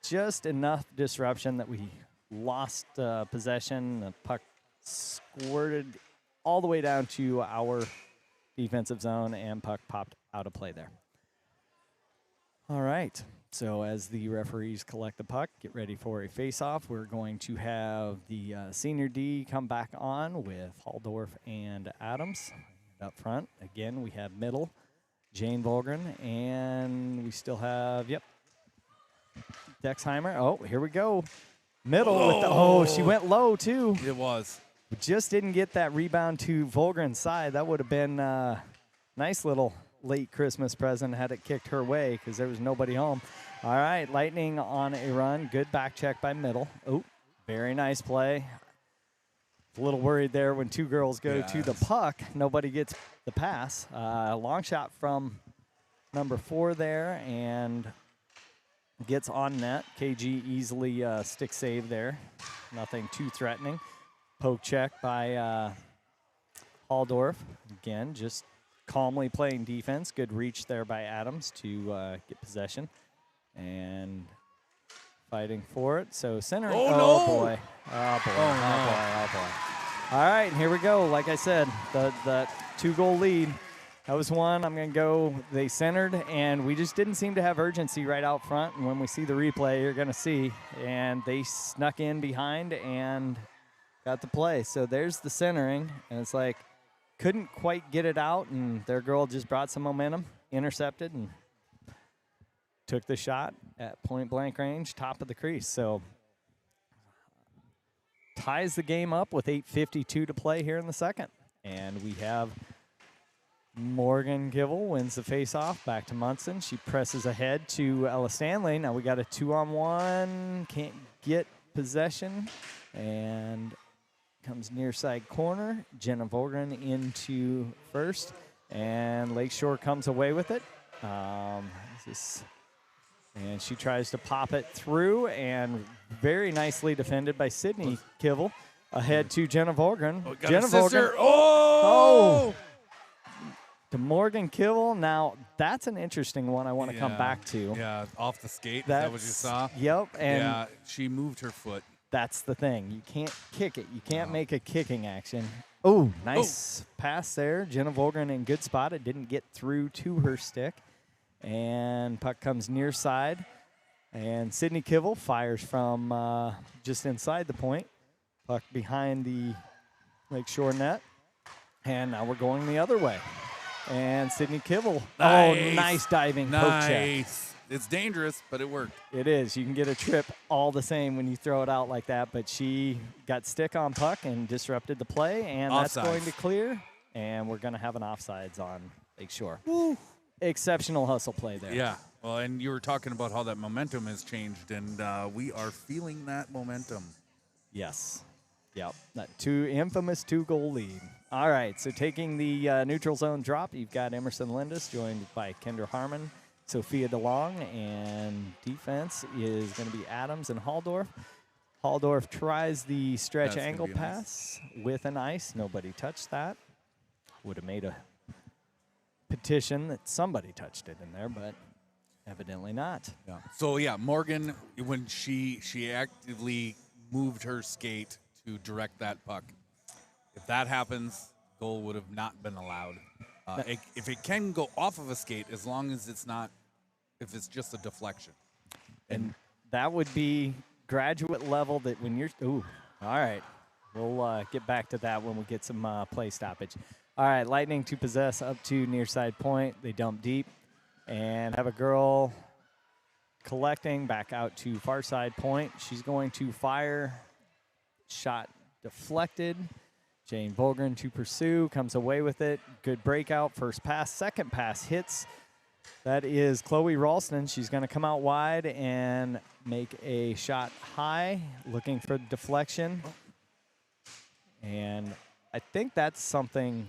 just enough disruption that we lost possession. The puck squirted all the way down to our defensive zone, and puck popped out of play there. All right, so as the referees collect the puck, get ready for a face-off. We're going to have the senior D come back on with Halldorf and Adams up front. Again, we have Middle, Jane Volgren, and we still have, Dexheimer. Oh, here we go. Middle with the, she went low too. It was. Just didn't get that rebound to Volgren's side. That would have been a nice little late Christmas present had it kicked her way because there was nobody home. All right, Lightning on a run. Good back check by Middle. Very nice play. A little worried there when two girls go to the puck. Nobody gets the pass. Long shot from number 4 there and gets on net. KG easily stick save there. Nothing too threatening. Poke check by Halldorf. Again, just calmly playing defense. Good reach there by Adams to get possession. And fighting for it. So center. Oh, boy. Oh, boy. All right, here we go. Like I said, the 2-goal lead. That was one. I'm going to go. They centered, and we just didn't seem to have urgency right out front. And when we see the replay, you're going to see. And they snuck in behind and got the play. So there's the centering, and it's like couldn't quite get it out, and their girl just brought some momentum, intercepted, and took the shot at point-blank range, top of the crease. So ties the game up with 8:52 to play here in the second. And we have Morgan Kivel wins the face-off, back to Munson. She presses ahead to Ella Stanley. Now we got a 2-on-1, can't get possession, and comes near side corner. Jenna Volgren into first, and Lakeshore comes away with it. And she tries to pop it through, and very nicely defended by Sydney Kivel. Ahead to Jenna Volgren. Jenna Volgren. To Morgan Kivel. Now, that's an interesting one I want to come back to. Yeah, off the skate. Is that what you saw? Yep. And she moved her foot. That's the thing. You can't kick it. You can't make a kicking action. Oh, nice pass there. Jenna Volgren in good spot. It didn't get through to her stick. And puck comes near side. And Sydney Kivel fires from just inside the point. Puck behind the Lakeshore net. And now we're going the other way. And Sydney Kivel. Nice diving poke check. It's dangerous, but it worked. It is. You can get a trip all the same when you throw it out like that, but she got stick on puck and disrupted the play, and Offsides. That's going to clear, and we're going to have an offsides on Lakeshore. Woo. Exceptional hustle play there. Yeah. Well, and you were talking about how that momentum has changed, and we are feeling that momentum. Yes. Yep. That infamous 2-goal lead. All right, so taking the neutral zone drop, you've got Emerson Lindis joined by Kendra Harmon, Sophia DeLong, and defense is going to be Adams and Halldorf. Halldorf tries the stretch That's angle gonna be pass with an ice. Nobody touched that. Would have made a petition that somebody touched it in there, but evidently not. Yeah. So yeah, Morgan, when she actively moved her skate to direct that puck, if that happens, goal would have not been allowed. If it can go off of a skate, as long as it's not, if it's just a deflection. And that would be graduate level that when you're, ooh, all right. We'll get back to that when we get some play stoppage. All right, Lightning to possess up to near side point. They dump deep and have a girl collecting back out to far side point. She's going to fire. Shot deflected. Jane Volgren to pursue, comes away with it. Good breakout, first pass, second pass hits. That is Chloe Ralston. She's going to come out wide and make a shot high, looking for the deflection. And I think that's something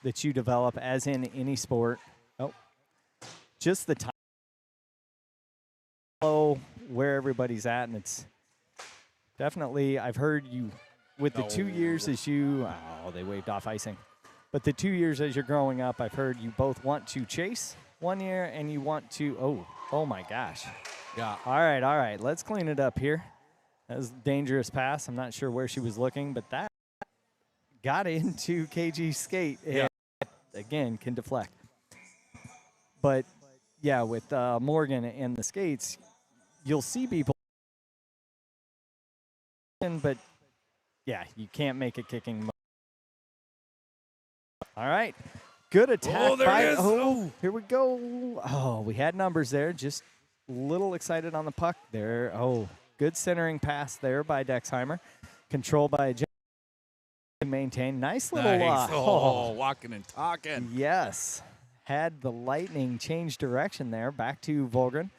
that you develop as in any sport. Oh, just the time, where everybody's at, and it's definitely, I've heard you, with the 2 years as you, oh, they waved off icing. But the 2 years as you're growing up, I've heard you both want to chase 1 year and you want to, oh my gosh. Yeah. All right, let's clean it up here. That was a dangerous pass. I'm not sure where she was looking, but that got into KG's skate and, again, can deflect. But, yeah, with Morgan and the skates, you'll see people, but, yeah, you can't make a kicking. All right. Good attack. Oh, there it is. Oh, here we go. Oh, we had numbers there. Just a little excited on the puck there. Oh, good centering pass there by Dexheimer. Control by Jen. Maintain. Nice little walking and talking. Yes. Had the Lightning change direction there. Back to Volgren.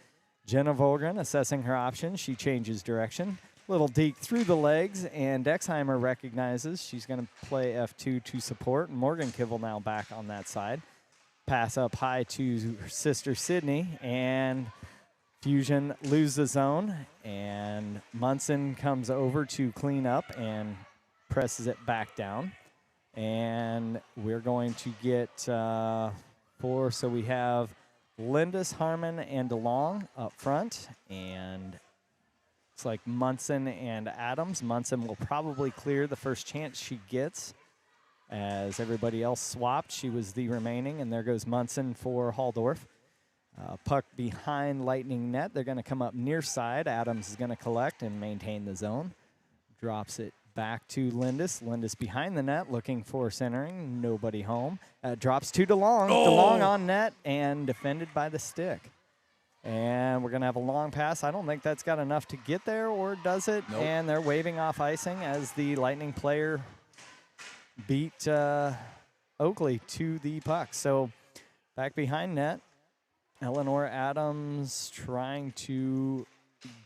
Jenna Volgren assessing her options. She changes direction. Little deke through the legs, and Dexheimer recognizes she's going to play F2 to support. Morgan Kivel now back on that side. Pass up high to her sister Sydney, and Fusion lose the zone, and Munson comes over to clean up and presses it back down. And we're going to get four, so we have Lindis, Harmon, and DeLong up front, and it's like Munson and Adams. Munson will probably clear the first chance she gets as everybody else swapped. She was the remaining, and there goes Munson for Halldorf. Puck behind Lightning net. They're going to come up near side. Adams is going to collect and maintain the zone. Drops it back to Lindis. Lindis behind the net looking for centering. Nobody home. Drops to DeLong. DeLong on net and defended by the stick. And we're going to have a long pass. I don't think that's got enough to get there, or does it? Nope. And they're waving off icing as the Lightning player beat Oakley to the puck. So back behind net, Eleanor Adams trying to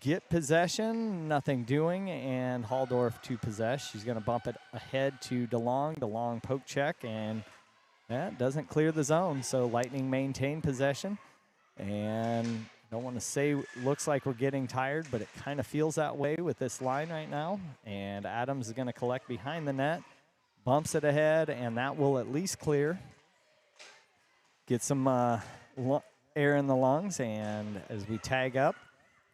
get possession, nothing doing, and Halldorf to possess. She's going to bump it ahead to DeLong. DeLong poke check, and that doesn't clear the zone. So Lightning maintain possession. And don't want to say looks like we're getting tired, but it kind of feels that way with this line right now. And Adams is going to collect behind the net, bumps it ahead, and that will at least clear. Get some air in the lungs, and as we tag up,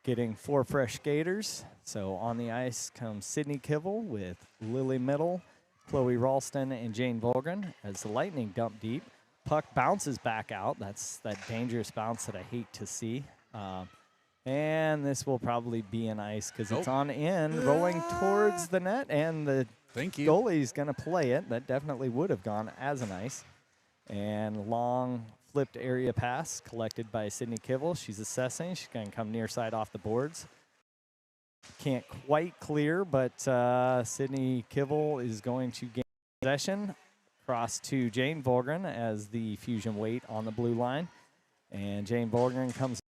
getting 4 fresh skaters. So on the ice comes Sydney Kivel with Lily Middle, Chloe Ralston, and Jane Volgren as the Lightning dump deep. Puck bounces back out. That's that dangerous bounce that I hate to see. And this will probably be an ice because it's on in, rolling towards the net, and the goalie's going to play it. That definitely would have gone as an ice. And long flipped area pass collected by Sydney Kivel. She's assessing. She's going to come near side off the boards. Can't quite clear, but Sydney Kivel is going to gain possession. Cross to Jane Volgren as the Fusion wait on the blue line. And Jane Volgren comes.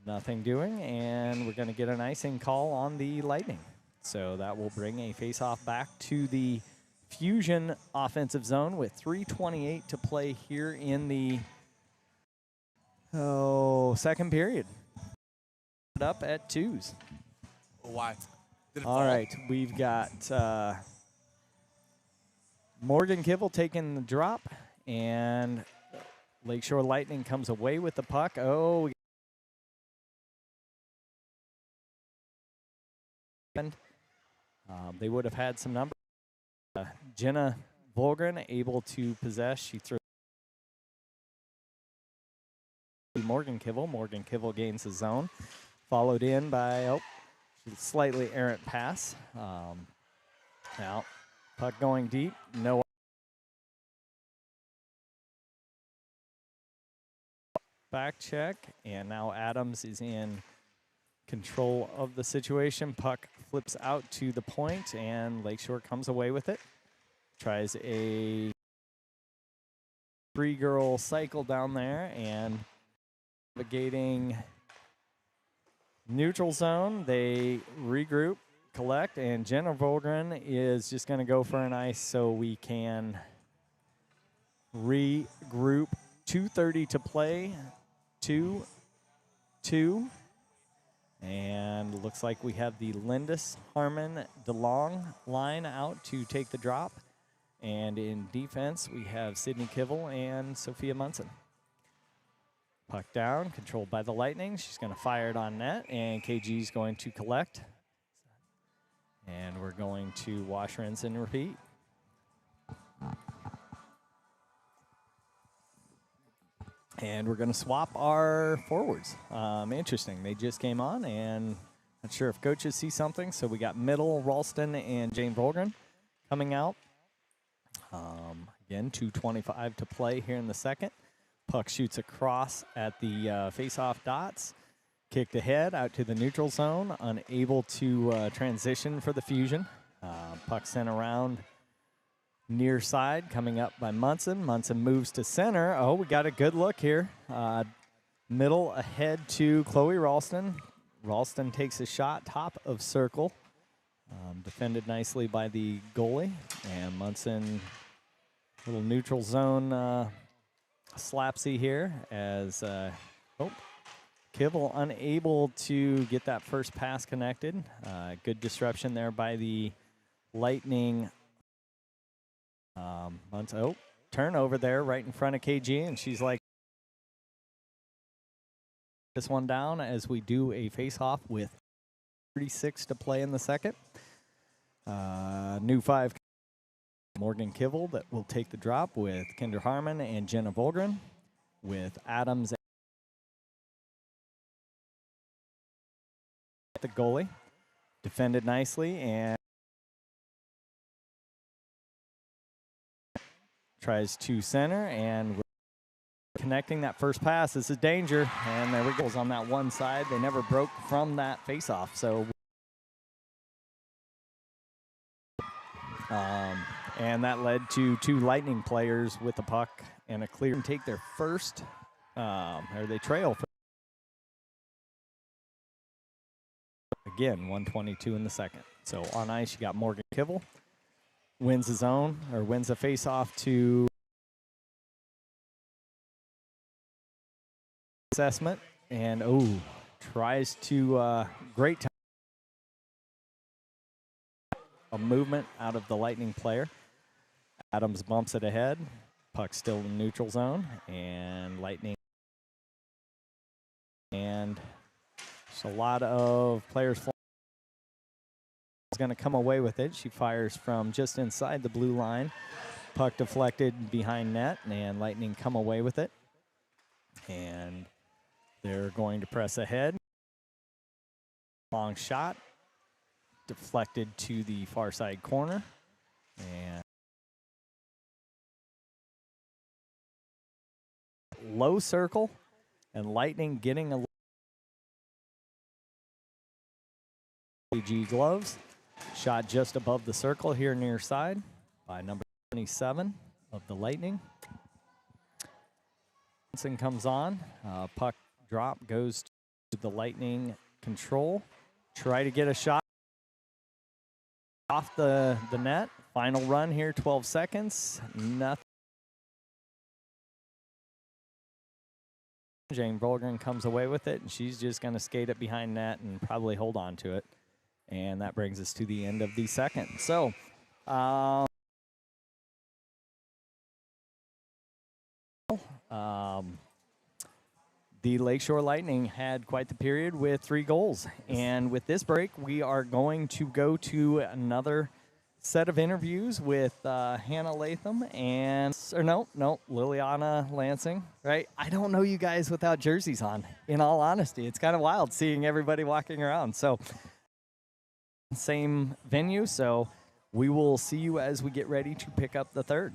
Nothing doing, and we're going to get an icing call on the Lightning. So that will bring a face-off back to the Fusion offensive zone with 3:28 to play here in the second period. Up at 2s. Why? Did it All fall? right, we've got Morgan Kibble taking the drop, and Lakeshore Lightning comes away with the puck. Oh, they would have had some numbers. Jenna Volgren able to possess. She throws Morgan Kibble. Morgan Kibble gains the zone, followed in by slightly errant pass. Now, puck going deep. No back check, and now Adams is in control of the situation. Puck flips out to the point, and Lakeshore comes away with it. Tries a three-girl cycle down there, and navigating neutral zone. They regroup, collect, and Jenna Volgren is just going to go for an ice so we can regroup. 2:30 to play, 2-2. And looks like we have the Lindis, Harmon, DeLong line out to take the drop. And in defense, we have Sydney Kibble and Sophia Munson. Puck down, controlled by the Lightning. She's going to fire it on net, and KG is going to collect. And we're going to wash, rinse, and repeat. And we're going to swap our forwards. Interesting. They just came on, and not sure if coaches see something. So we got Middle, Ralston, and Jane Volgren coming out. Again, 2:25 to play here in the second. Puck shoots across at the face-off dots. Kicked ahead out to the neutral zone. Unable to transition for the Fusion. Puck sent around near side, coming up by Munson. Munson moves to center. Oh, we got a good look here. Middle ahead to Chloe Ralston. Ralston takes a shot, top of circle. Defended nicely by the goalie. And Munson, little neutral zone slapsy here as Kibble unable to get that first pass connected. Good disruption there by the Lightning. Turnover there right in front of KG, and she's like, this one down as we do a face-off with 36 to play in the second. New 5, Morgan Kibble that will take the drop with Kendra Harmon and Jenna Volgren, with Adams at the goalie. Defended nicely and tries to center, and we're connecting that first pass. This is danger, and there we go. On that one side, they never broke from that face-off. So, and that led to two Lightning players with the puck and a clear and take their first, or they trail. Again, 1:22 in the second. So on ice, you got Morgan Kibble. Wins the zone, or wins the face-off to assessment, and tries to great time. A movement out of the Lightning player. Adams bumps it ahead. Puck still in neutral zone, and Lightning. And just a lot of players is going to come away with it. She fires from just inside the blue line. Puck deflected behind net, and Lightning come away with it. And they're going to press ahead. Long shot. Deflected to the far side corner. And low circle. And Lightning getting a AG gloves. Shot just above the circle here near side by number 27 of the Lightning. Johnson comes on. Puck drop goes to the Lightning control. Try to get a shot. off the net. Final run here, 12 seconds. Nothing. Jane Volgren comes away with it, and she's just going to skate it behind net and probably hold on to it. And that brings us to the end of the second. So, the Lakeshore Lightning had quite the period with 3 goals. And with this break, we are going to go to another set of interviews with Hannah Latham and, Liliana Lansing, right? I don't know you guys without jerseys on, in all honesty. It's kind of wild seeing everybody walking around. So, same venue, so we will see you as we get ready to pick up the third.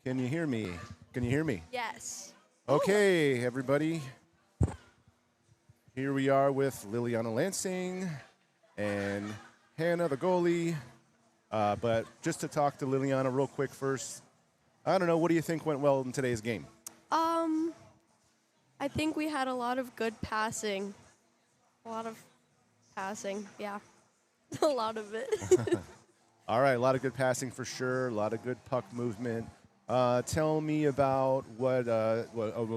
Can you hear me? Can you hear me? Yes. Okay, everybody. Here we are with Liliana Lansing and Hannah, the goalie. But just to talk to Liliana real quick first, I don't know, what do you think went well in today's game? I think we had a lot of good passing. Yeah. A lot of it. All right, a lot of good passing for sure, a lot of good puck movement. Tell me about what a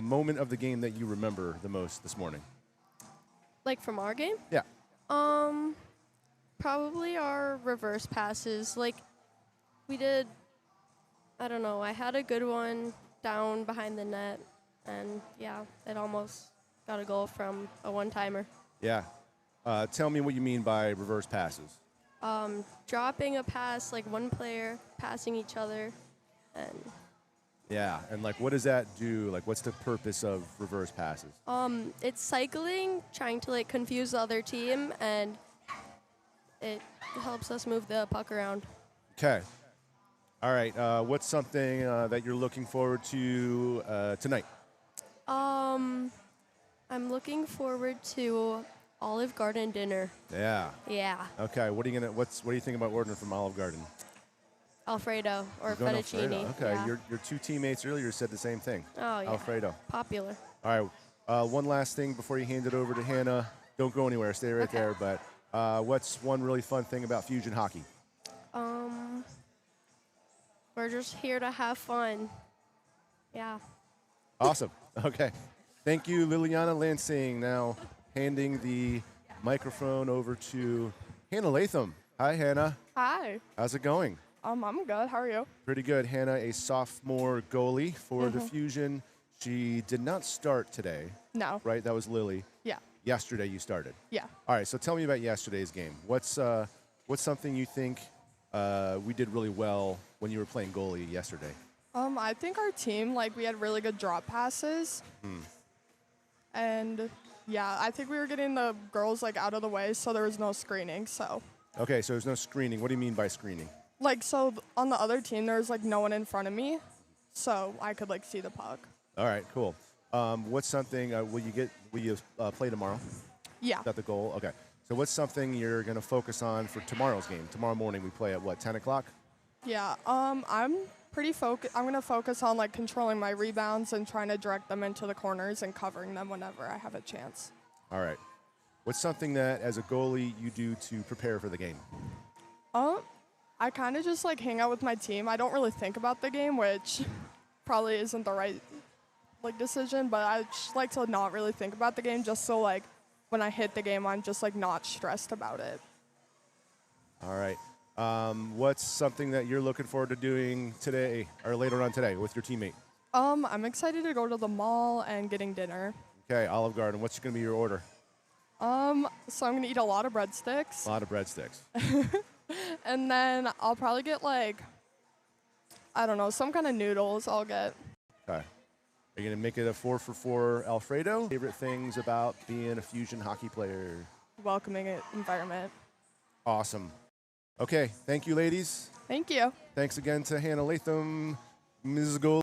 moment of the game that you remember the most this morning. Like from our game? Yeah. Probably our reverse passes. Like, we did, I don't know, I had a good one down behind the net, and yeah, it almost got a goal from a one-timer. Yeah. Tell me what you mean by reverse passes. Dropping a pass, like one player passing each other, and Yeah, and like, what does that do? Like, what's the purpose of reverse passes? it's cycling, trying to like confuse the other team, and it helps us move the puck around. Okay. All right. What's something that you're looking forward to tonight? I'm looking forward to Olive Garden dinner. Yeah. Yeah, Okay. What do you think about ordering from Olive Garden? Alfredo or You're going fettuccine. Alfredo. Okay. Yeah. Your 2 teammates earlier said the same thing. Oh yeah. Alfredo. Popular. All right. One last thing before you hand it over to Hannah. Don't go anywhere. Stay right Okay. there. But what's one really fun thing about Fusion hockey? We're just here to have fun. Yeah. Awesome. Okay. Thank you, Liliana Lansing. Now handing the microphone over to Hannah Latham. Hi, Hannah. Hi. How's it going? I'm good. How are you? Pretty good. Hannah, a sophomore goalie for the Fusion. She did not start today, No. right? That was Lily. Yeah. Yesterday you started. Yeah. All right, so tell me about yesterday's game. What's something you think we did really well when you were playing goalie yesterday? I think our team, like, we had really good drop passes. And yeah, I think we were getting the girls like out of the way, so there was no screening. So Okay, so there's no screening. What do you mean by screening? like, on the other team, there was like no one in front of me, so I could like see the puck. All right, cool. What's something will you play tomorrow? Yeah. Is that the goal? Okay. So what's something you're going to focus on for tomorrow's game? Tomorrow morning we play at what, 10 o'clock? Yeah. I'm pretty focused. I'm gonna focus on like controlling my rebounds and trying to direct them into the corners and covering them whenever I have a chance. All right. What's something that as a goalie you do to prepare for the game? I kind of just like hang out with my team. I don't really think about the game, which probably isn't the right like decision, but I just like to not really think about the game just so like when I hit the game, I'm just like not stressed about it. All right. What's something that you're looking forward to doing today or later on today with your teammate? I'm excited to go to the mall and getting dinner. Okay, Olive Garden. What's going to be your order? So I'm gonna eat a lot of breadsticks, A lot of breadsticks. and then I'll probably get like, I don't know, some kind of noodles. I'll get. Okay. Are you going to make it a 4-for-4 Alfredo? Favorite things about being a Fusion hockey player? Welcoming environment. Awesome. Okay, thank you, ladies. Thank you. Thanks again to Hannah Latham, Ms. Gold.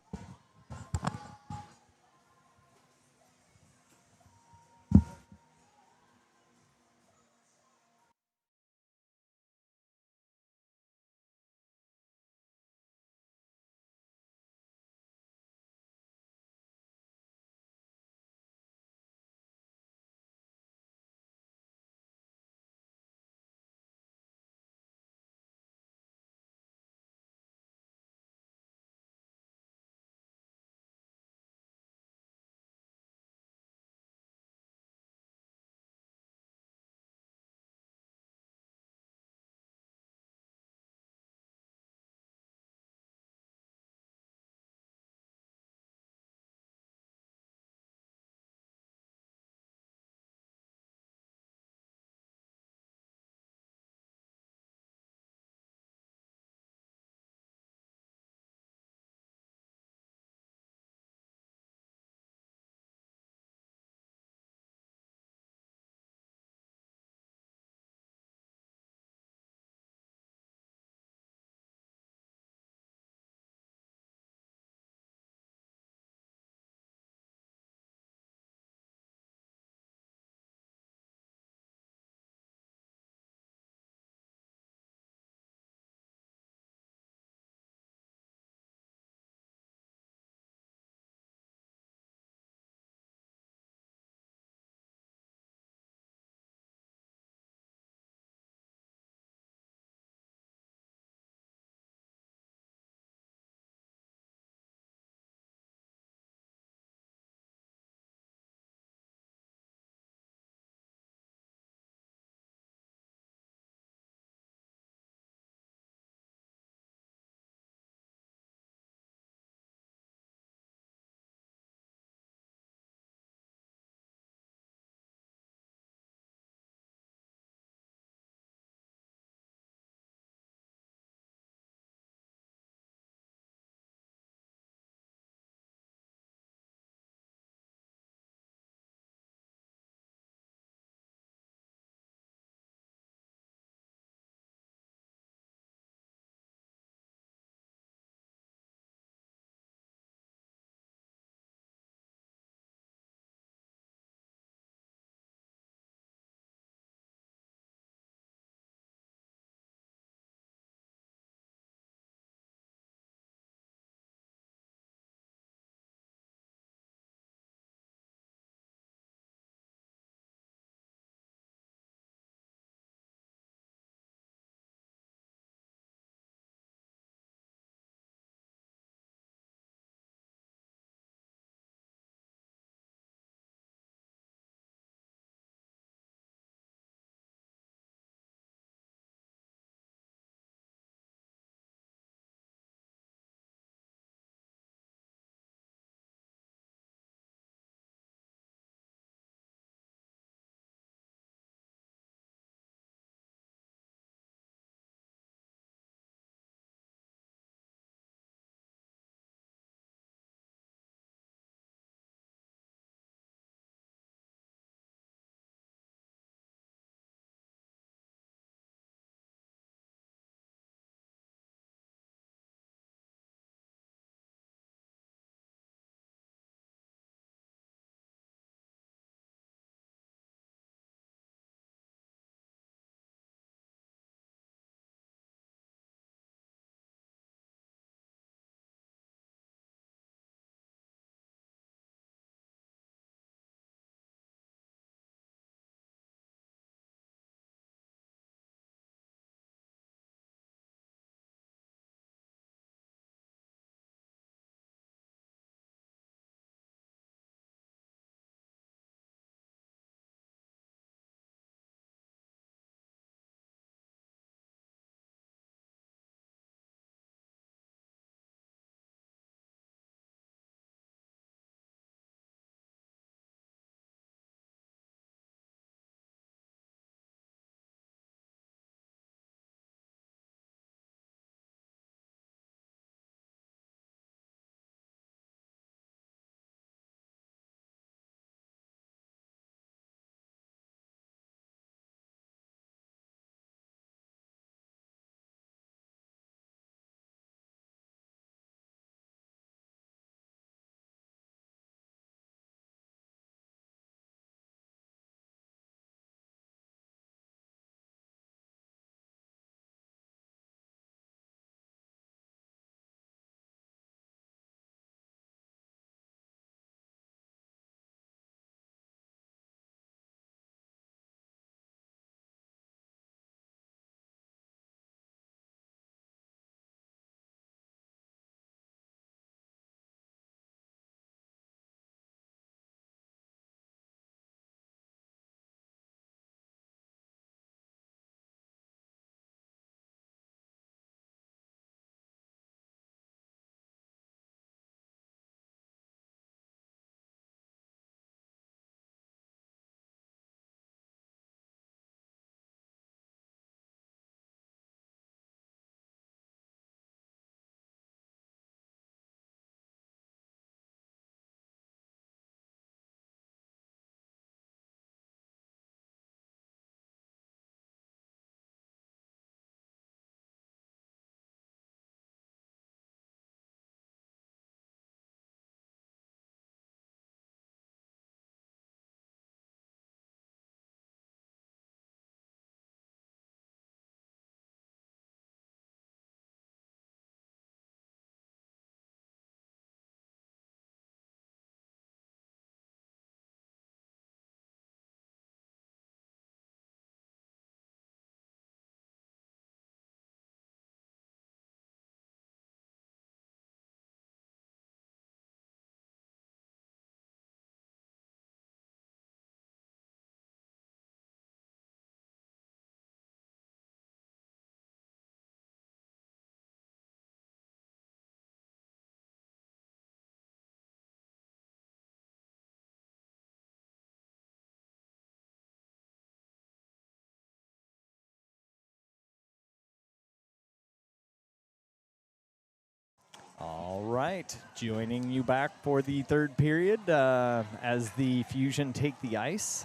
right, joining you back for the third period as the Fusion take the ice.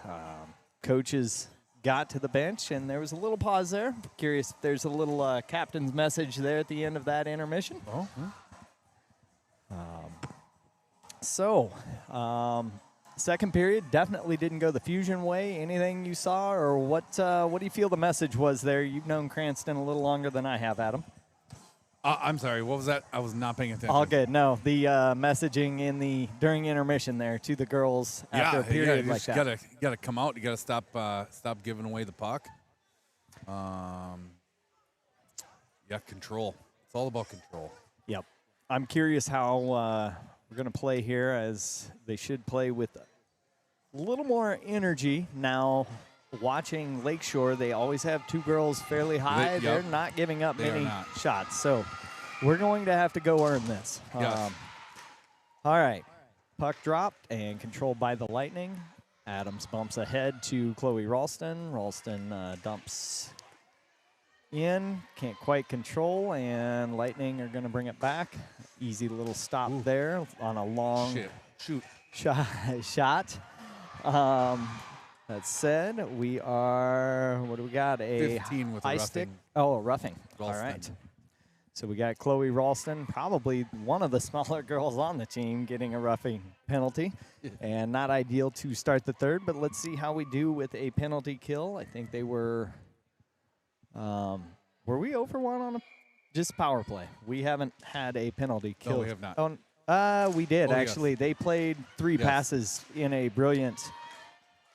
Coaches got to the bench, and there was a little pause there. Curious if there's a little captain's message there at the end of that intermission. Oh, Second period definitely didn't go the Fusion way. Anything you saw, or what do you feel the message was there? You've known Cranston a little longer than I have, Adam. I'm sorry. What was that? I was not paying attention. All good. No, the messaging during intermission there to the girls after a period you like just that. You gotta come out. You gotta stop giving away the puck. Control. It's all about control. Yep. I'm curious how we're going to play here, as they should play with a little more energy. Now, watching Lakeshore, they always have two girls fairly high. They're not giving up many shots. So we're going to have to go earn this. Yes. All right. Puck dropped and controlled by the Lightning. Adams bumps ahead to Chloe Ralston. Ralston dumps in, can't quite control, and Lightning are going to bring it back. Easy little stop there on a long shot. That said, we are, what do we got? A 15 with high a stick. roughing. Oh, a roughing. Ralston. All right. So we got Chloe Ralston, probably one of the smaller girls on the team, getting a roughing penalty. And not ideal to start the third, but let's see how we do with a penalty kill. I think they were we 0 for 1 on just power play? We haven't had a penalty kill. No, we have not. We did, yes. actually. They played 3 passes in a brilliant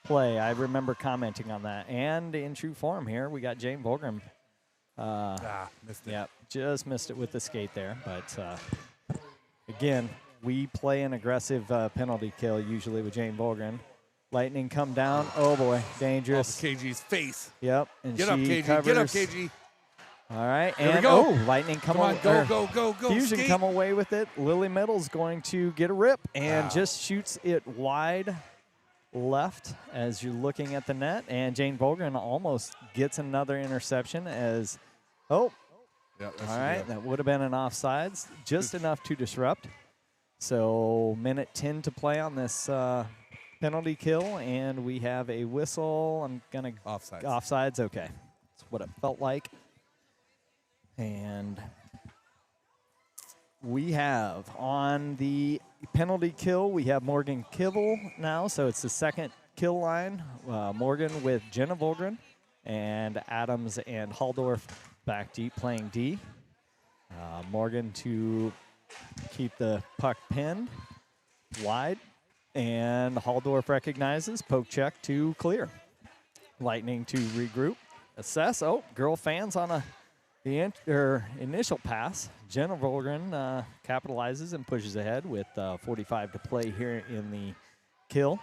play. I remember commenting on that. And in true form here, we got Jane Volgren. Missed it. Yep, just missed it with the skate there. But, again, we play an aggressive penalty kill usually with Jane Volgren. Lightning come down. Oh, boy, dangerous. Off of KG's face. Yep, and Get up, KG. covers. Get up, KG. All right, There we and go. Lightning Come on, go. Fusion skate. come away with it. Lily Middle's going to get a rip and just shoots it wide left as you're looking at the net. And Jane Volgren almost gets another interception as, all right, that would have been an offsides, just enough to disrupt. So minute 10 to play on this penalty kill, and we have a whistle. I'm going to offsides. Okay, that's what it felt like. And we have on the penalty kill, we have Morgan Kibble now. So it's the second kill line. Morgan with Jenna Volgren and Adams and Halldorf back deep playing D. Morgan to keep the puck pinned wide. And Halldorf recognizes, poke check to clear. Lightning to regroup, assess. Oh, girl fans on the initial pass. Jenna Volgren capitalizes and pushes ahead with 45 to play here in the kill.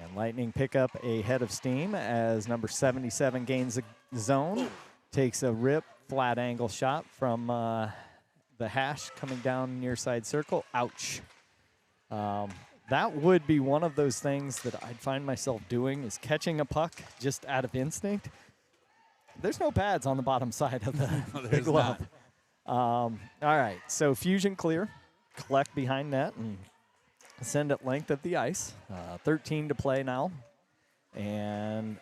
And Lightning pick up a head of steam as number 77 gains the zone. Takes a rip, flat angle shot from the hash coming down near side circle. Ouch. That would be one of those things that I'd find myself doing, is catching a puck just out of instinct. There's no pads on the bottom side of the glove. All right, so Fusion clear, collect behind net, and send it length of the ice. 13 to play now. And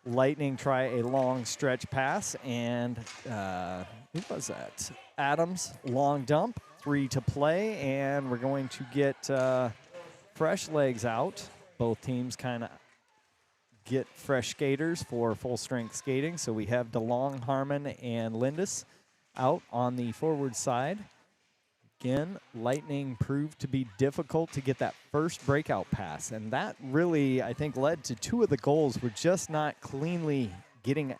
Lightning try a long stretch pass, and who was that? Adams, long dump, 3 to play, and we're going to get fresh legs out. Both teams kind of get fresh skaters for full strength skating. So we have DeLong, Harmon, and Lindis out on the forward side. Again, Lightning proved to be difficult to get that first breakout pass, and that really, I think, led to 2 of the goals were just not cleanly getting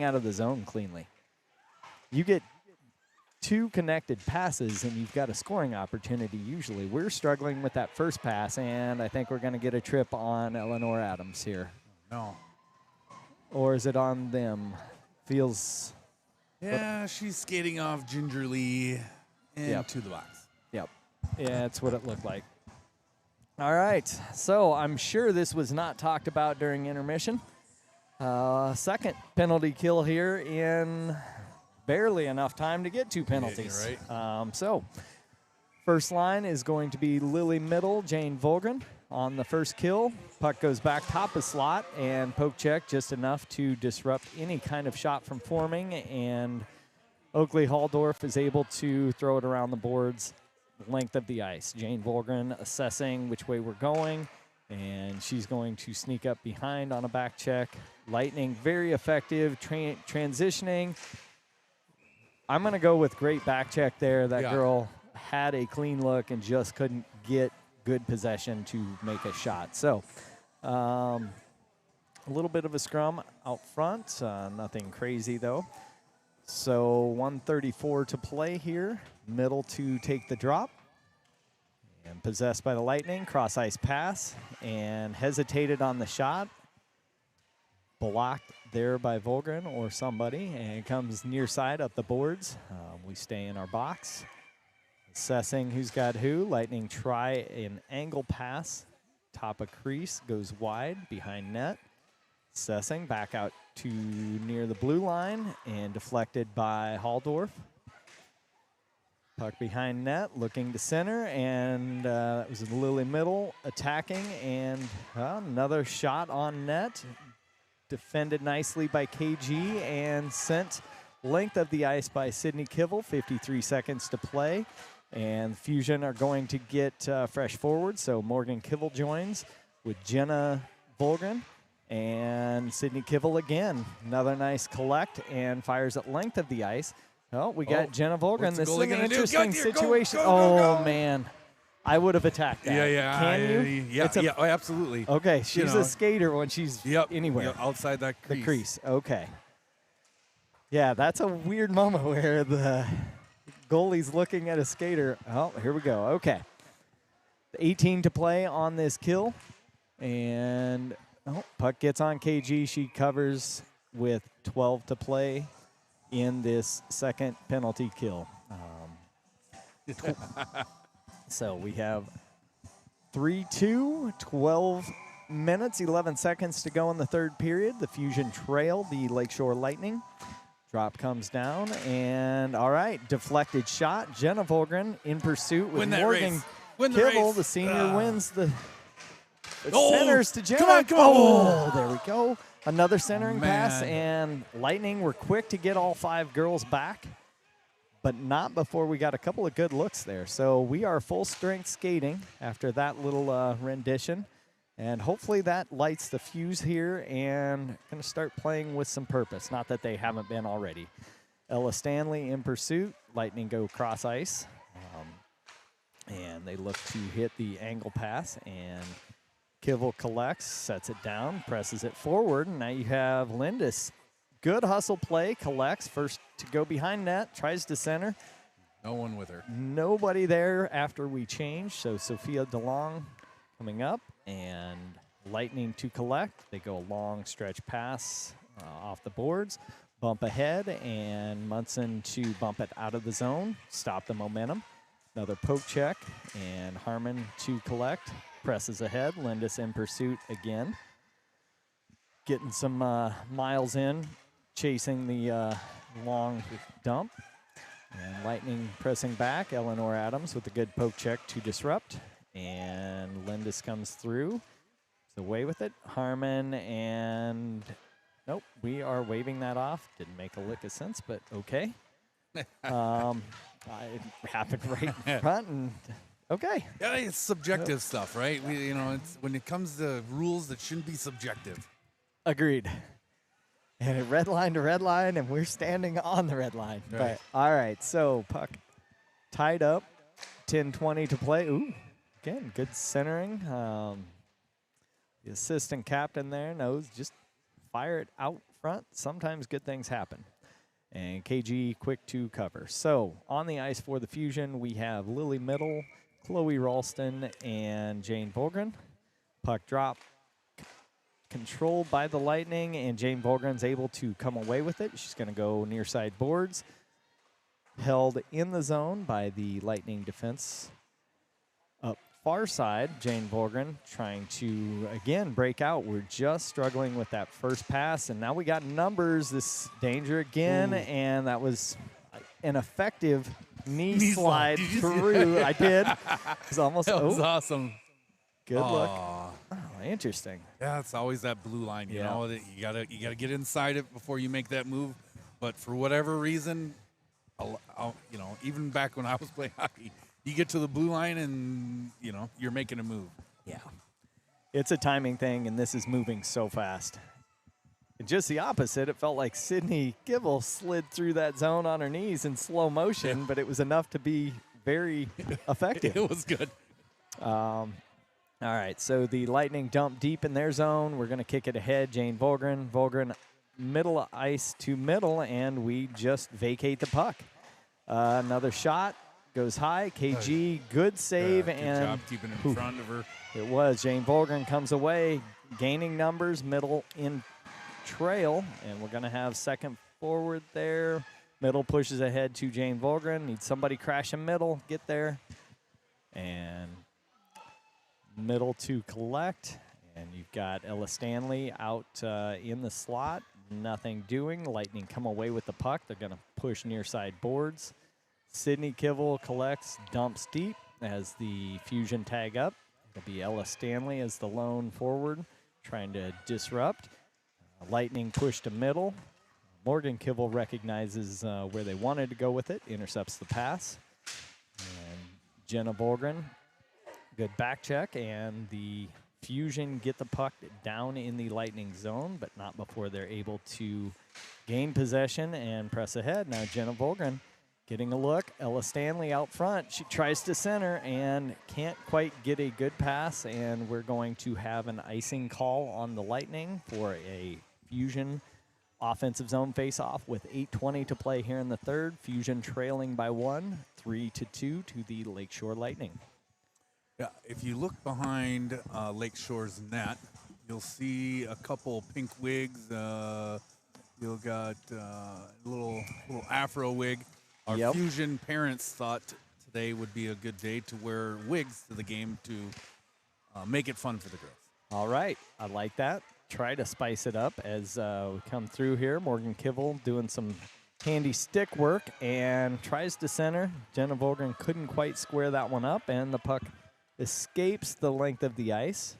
out of the zone cleanly. You get 2 connected passes, and you've got a scoring opportunity usually. We're struggling with that first pass, and I think we're going to get a trip on Eleanor Adams here. No. Or is it on them? Feels... Yeah, she's skating off gingerly into the box. Yep. Yeah, that's what it looked like. All right. So I'm sure this was not talked about during intermission. Second penalty kill here in barely enough time to get 2 penalties. Yeah, you're right. So First line is going to be Lily Middle, Jane Volgren on the first kill. Puck goes back top of slot, and poke check just enough to disrupt any kind of shot from forming, and Oakley Halldorf is able to throw it around the boards length of the ice. Jane Volgren assessing which way we're going, and she's going to sneak up behind on a back check. Lightning, very effective, transitioning. I'm going to go with great back check there. That girl had a clean look and just couldn't get good possession to make a shot. So a little bit of a scrum out front, nothing crazy though. So 1:34 to play here. Middle to take the drop. And possessed by the Lightning, cross ice pass, and hesitated on the shot. Blocked there by Volgren or somebody, and it comes near side up the boards. We stay in our box. Assessing who's got who. Lightning try an angle pass. Top of crease, goes wide, behind net. Assessing back out to near the blue line, and deflected by Halldorf. Puck behind net, looking to center, and that was Lily Middle attacking, and another shot on net. Defended nicely by KG and sent length of the ice by Sydney Kivel. 53 seconds to play, and Fusion are going to get fresh forward. So Morgan Kivel joins with Jenna Volgren, and Sydney Kivel again. Another nice collect and fires at length of the ice. Oh, we got Jenna Volgren. This is an interesting situation. Go. Man. I would have attacked that. Can you? Yeah, absolutely. Okay, she's a skater when she's anywhere. Outside that crease. The crease, okay. Yeah, that's a weird moment where the goalie's looking at a skater. Oh, here we go. Okay. 18 to play on this kill. And puck gets on KG. She covers with 12 to play in this second penalty kill. So we have 3-2, 12 minutes, 11 seconds to go in the third period. The Fusion trail the Lakeshore Lightning. Drop comes down, and all right, deflected shot. Jenna Volgren in pursuit with Morgan Kivel. The senior wins the centers to Jenna. Come on. There we go. Another centering pass, and Lightning were quick to get all 5 girls back, but not before we got a couple of good looks there. So we are full strength skating after that little rendition, and hopefully that lights the fuse here and going to start playing with some purpose. Not that they haven't been already. Ella Stanley in pursuit. Lightning go cross ice, and they look to hit the angle pass, and Kivel collects, sets it down, presses it forward, and now you have Lindis. Good hustle play, collects, first to go behind net, tries to center. No one with her. Nobody there after we change, so Sophia DeLong coming up, and Lightning to collect. They go a long stretch pass off the boards, bump ahead, and Munson to bump it out of the zone, stop the momentum. Another poke check, and Harmon to collect. Presses ahead, Lindis in pursuit again. Getting some miles in, chasing the long dump. And Lightning pressing back, Eleanor Adams with a good poke check to disrupt. And Lindis comes through, is away with it. Harmon and, nope, we are waving that off. Didn't make a lick of sense, but okay. It happened right in front, and okay. Yeah, it's subjective stuff, right? It's when it comes to rules that shouldn't be subjective. Agreed. And a red line to red line, and we're standing on the red line. Right. But all right, so puck tied up, 10:20 to play. Ooh, again, good centering. The assistant captain there knows just fire it out front. Sometimes good things happen. And KG quick to cover. So on the ice for the Fusion, we have Lily Middle, Chloe Ralston, and Jane Volgren. Puck drop controlled by the Lightning, and Jane Volgren's able to come away with it. She's going to go near side boards. Held in the zone by the Lightning defense. Up far side, Jane Volgren trying to, again, break out. We're just struggling with that first pass, and now we got numbers. This danger again, and that was an effective knee Knee slide slide. Did you see through. that? I did. It was almost. That was Oh, awesome. good look. Aw. Oh, interesting. Yeah, it's always that blue line. You Yeah. know, that you gotta get inside it before you make that move. But for whatever reason, you know, even back when I was playing hockey, you get to the blue line and you know you're making a move. Yeah. It's a timing thing, and this is moving so fast. And just the opposite, it felt like Sydney Gibble slid through that zone on her knees in slow motion, but it was enough to be very effective. It was good. All right, so the Lightning dump deep in their zone. We're going to kick it ahead. Jane Volgren. Volgren middle ice to middle, and we just vacate the puck. Another shot goes high. KG, good save. Good and job keeping it in front of her. it was. Jane Volgren comes away, gaining numbers, middle in trail, and we're going to have second forward there. Middle pushes ahead to Jane Volgren. Needs somebody crashing middle. Get there. And middle to collect. And you've got Ella Stanley out in the slot. Nothing doing. Lightning come away with the puck. They're going to push near side boards. Sydney Kivel collects, dumps deep as the Fusion tag up. It'll be Ella Stanley as the lone forward, trying to disrupt. Lightning push to middle. Morgan Kivel recognizes where they wanted to go with it, intercepts the pass. And Jenna Volgren, good back check, and the Fusion get the puck down in the Lightning zone, but not before they're able to gain possession and press ahead. Now Jenna Volgren getting a look. Ella Stanley out front. She tries to center and can't quite get a good pass, and we're going to have an icing call on the Lightning for a Fusion offensive zone face-off with 8:20 to play here in the third. Fusion trailing by 1, 3-2 to the Lakeshore Lightning. Yeah, if you look behind Lakeshore's net, you'll see a couple pink wigs. You'll got a little afro wig. Our Yep. Fusion parents thought today would be a good day to wear wigs to the game to make it fun for the girls. All right, I like that. Try to spice it up as we come through here. Morgan Kivel doing some handy stick work and tries to center. Jenna Volgren couldn't quite square that one up, and the puck escapes the length of the ice.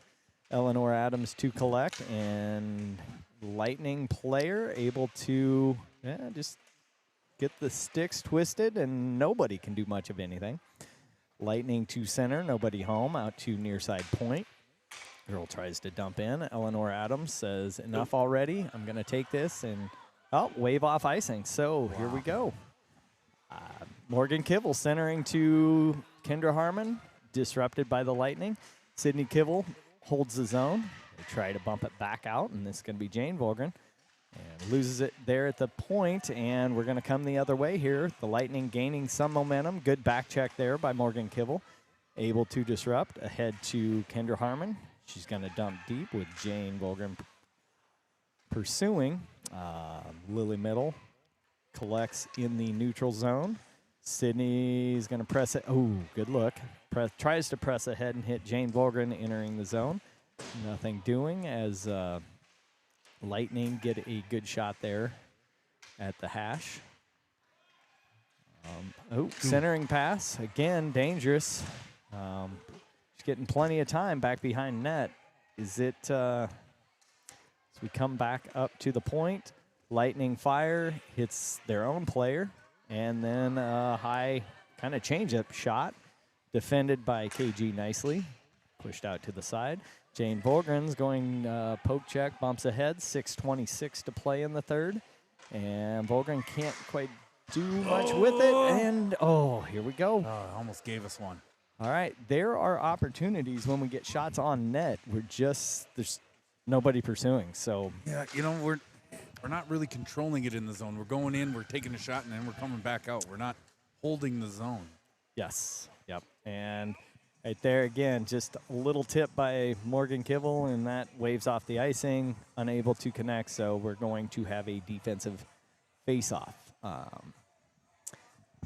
Eleanor Adams to collect, and Lightning player able to just get the sticks twisted, and nobody can do much of anything. Lightning to center, nobody home, out to near side point. Girl tries to dump in. Eleanor Adams says, enough already. I'm going to take this and, wave off icing. So here we go. Morgan Kivel centering to Kendra Harmon, disrupted by the Lightning. Sydney Kivel holds the zone. They try to bump it back out, and this is going to be Jane Volgren. And loses it there at the point, and we're going to come the other way here. The Lightning gaining some momentum. Good back check there by Morgan Kivel. Able to disrupt. Ahead to Kendra Harmon. She's going to dump deep with Jane Volgren pursuing. Lily Middle collects in the neutral zone. Sydney's going to press it. Oh, good look. Tries to press ahead and hit Jane Volgren entering the zone. Nothing doing as Lightning get a good shot there at the hash. Centering pass. Again, dangerous. She's getting plenty of time back behind net. Is it, as we come back up to the point, Lightning fire hits their own player, and then a high kind of change-up shot defended by KG nicely, pushed out to the side. Jane Volgren's going poke check, bumps ahead, 6:26 to play in the third, and Volgren can't quite do much with it, and here we go. Almost gave us one. All right, there are opportunities when we get shots on net. There's nobody pursuing. So Yeah, you know, we're not really controlling it in the zone. We're going in, we're taking a shot, and then we're coming back out. We're not holding the zone. yes, yep, and right there again, just a little tip by Morgan Kivel, and that waves off the icing, unable to connect. So we're going to have a defensive face-off.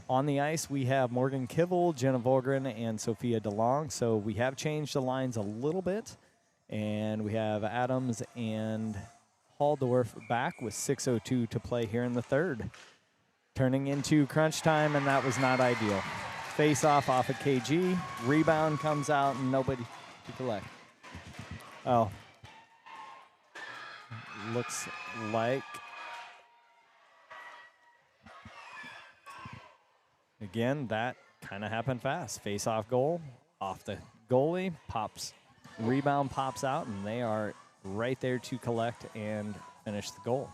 On the ice, we have Morgan Kivel, Jenna Volgren, and Sophia DeLong. So we have changed the lines a little bit, and we have Adams and Halldorf back with 6:02 to play here in the third. Turning into crunch time, and that was not ideal. Face off of KG. Rebound comes out, and nobody to collect. Oh. Looks like. Again, that kind of happened fast. Face off goal, off the goalie, pops. Rebound pops out, and they are right there to collect and finish the goal.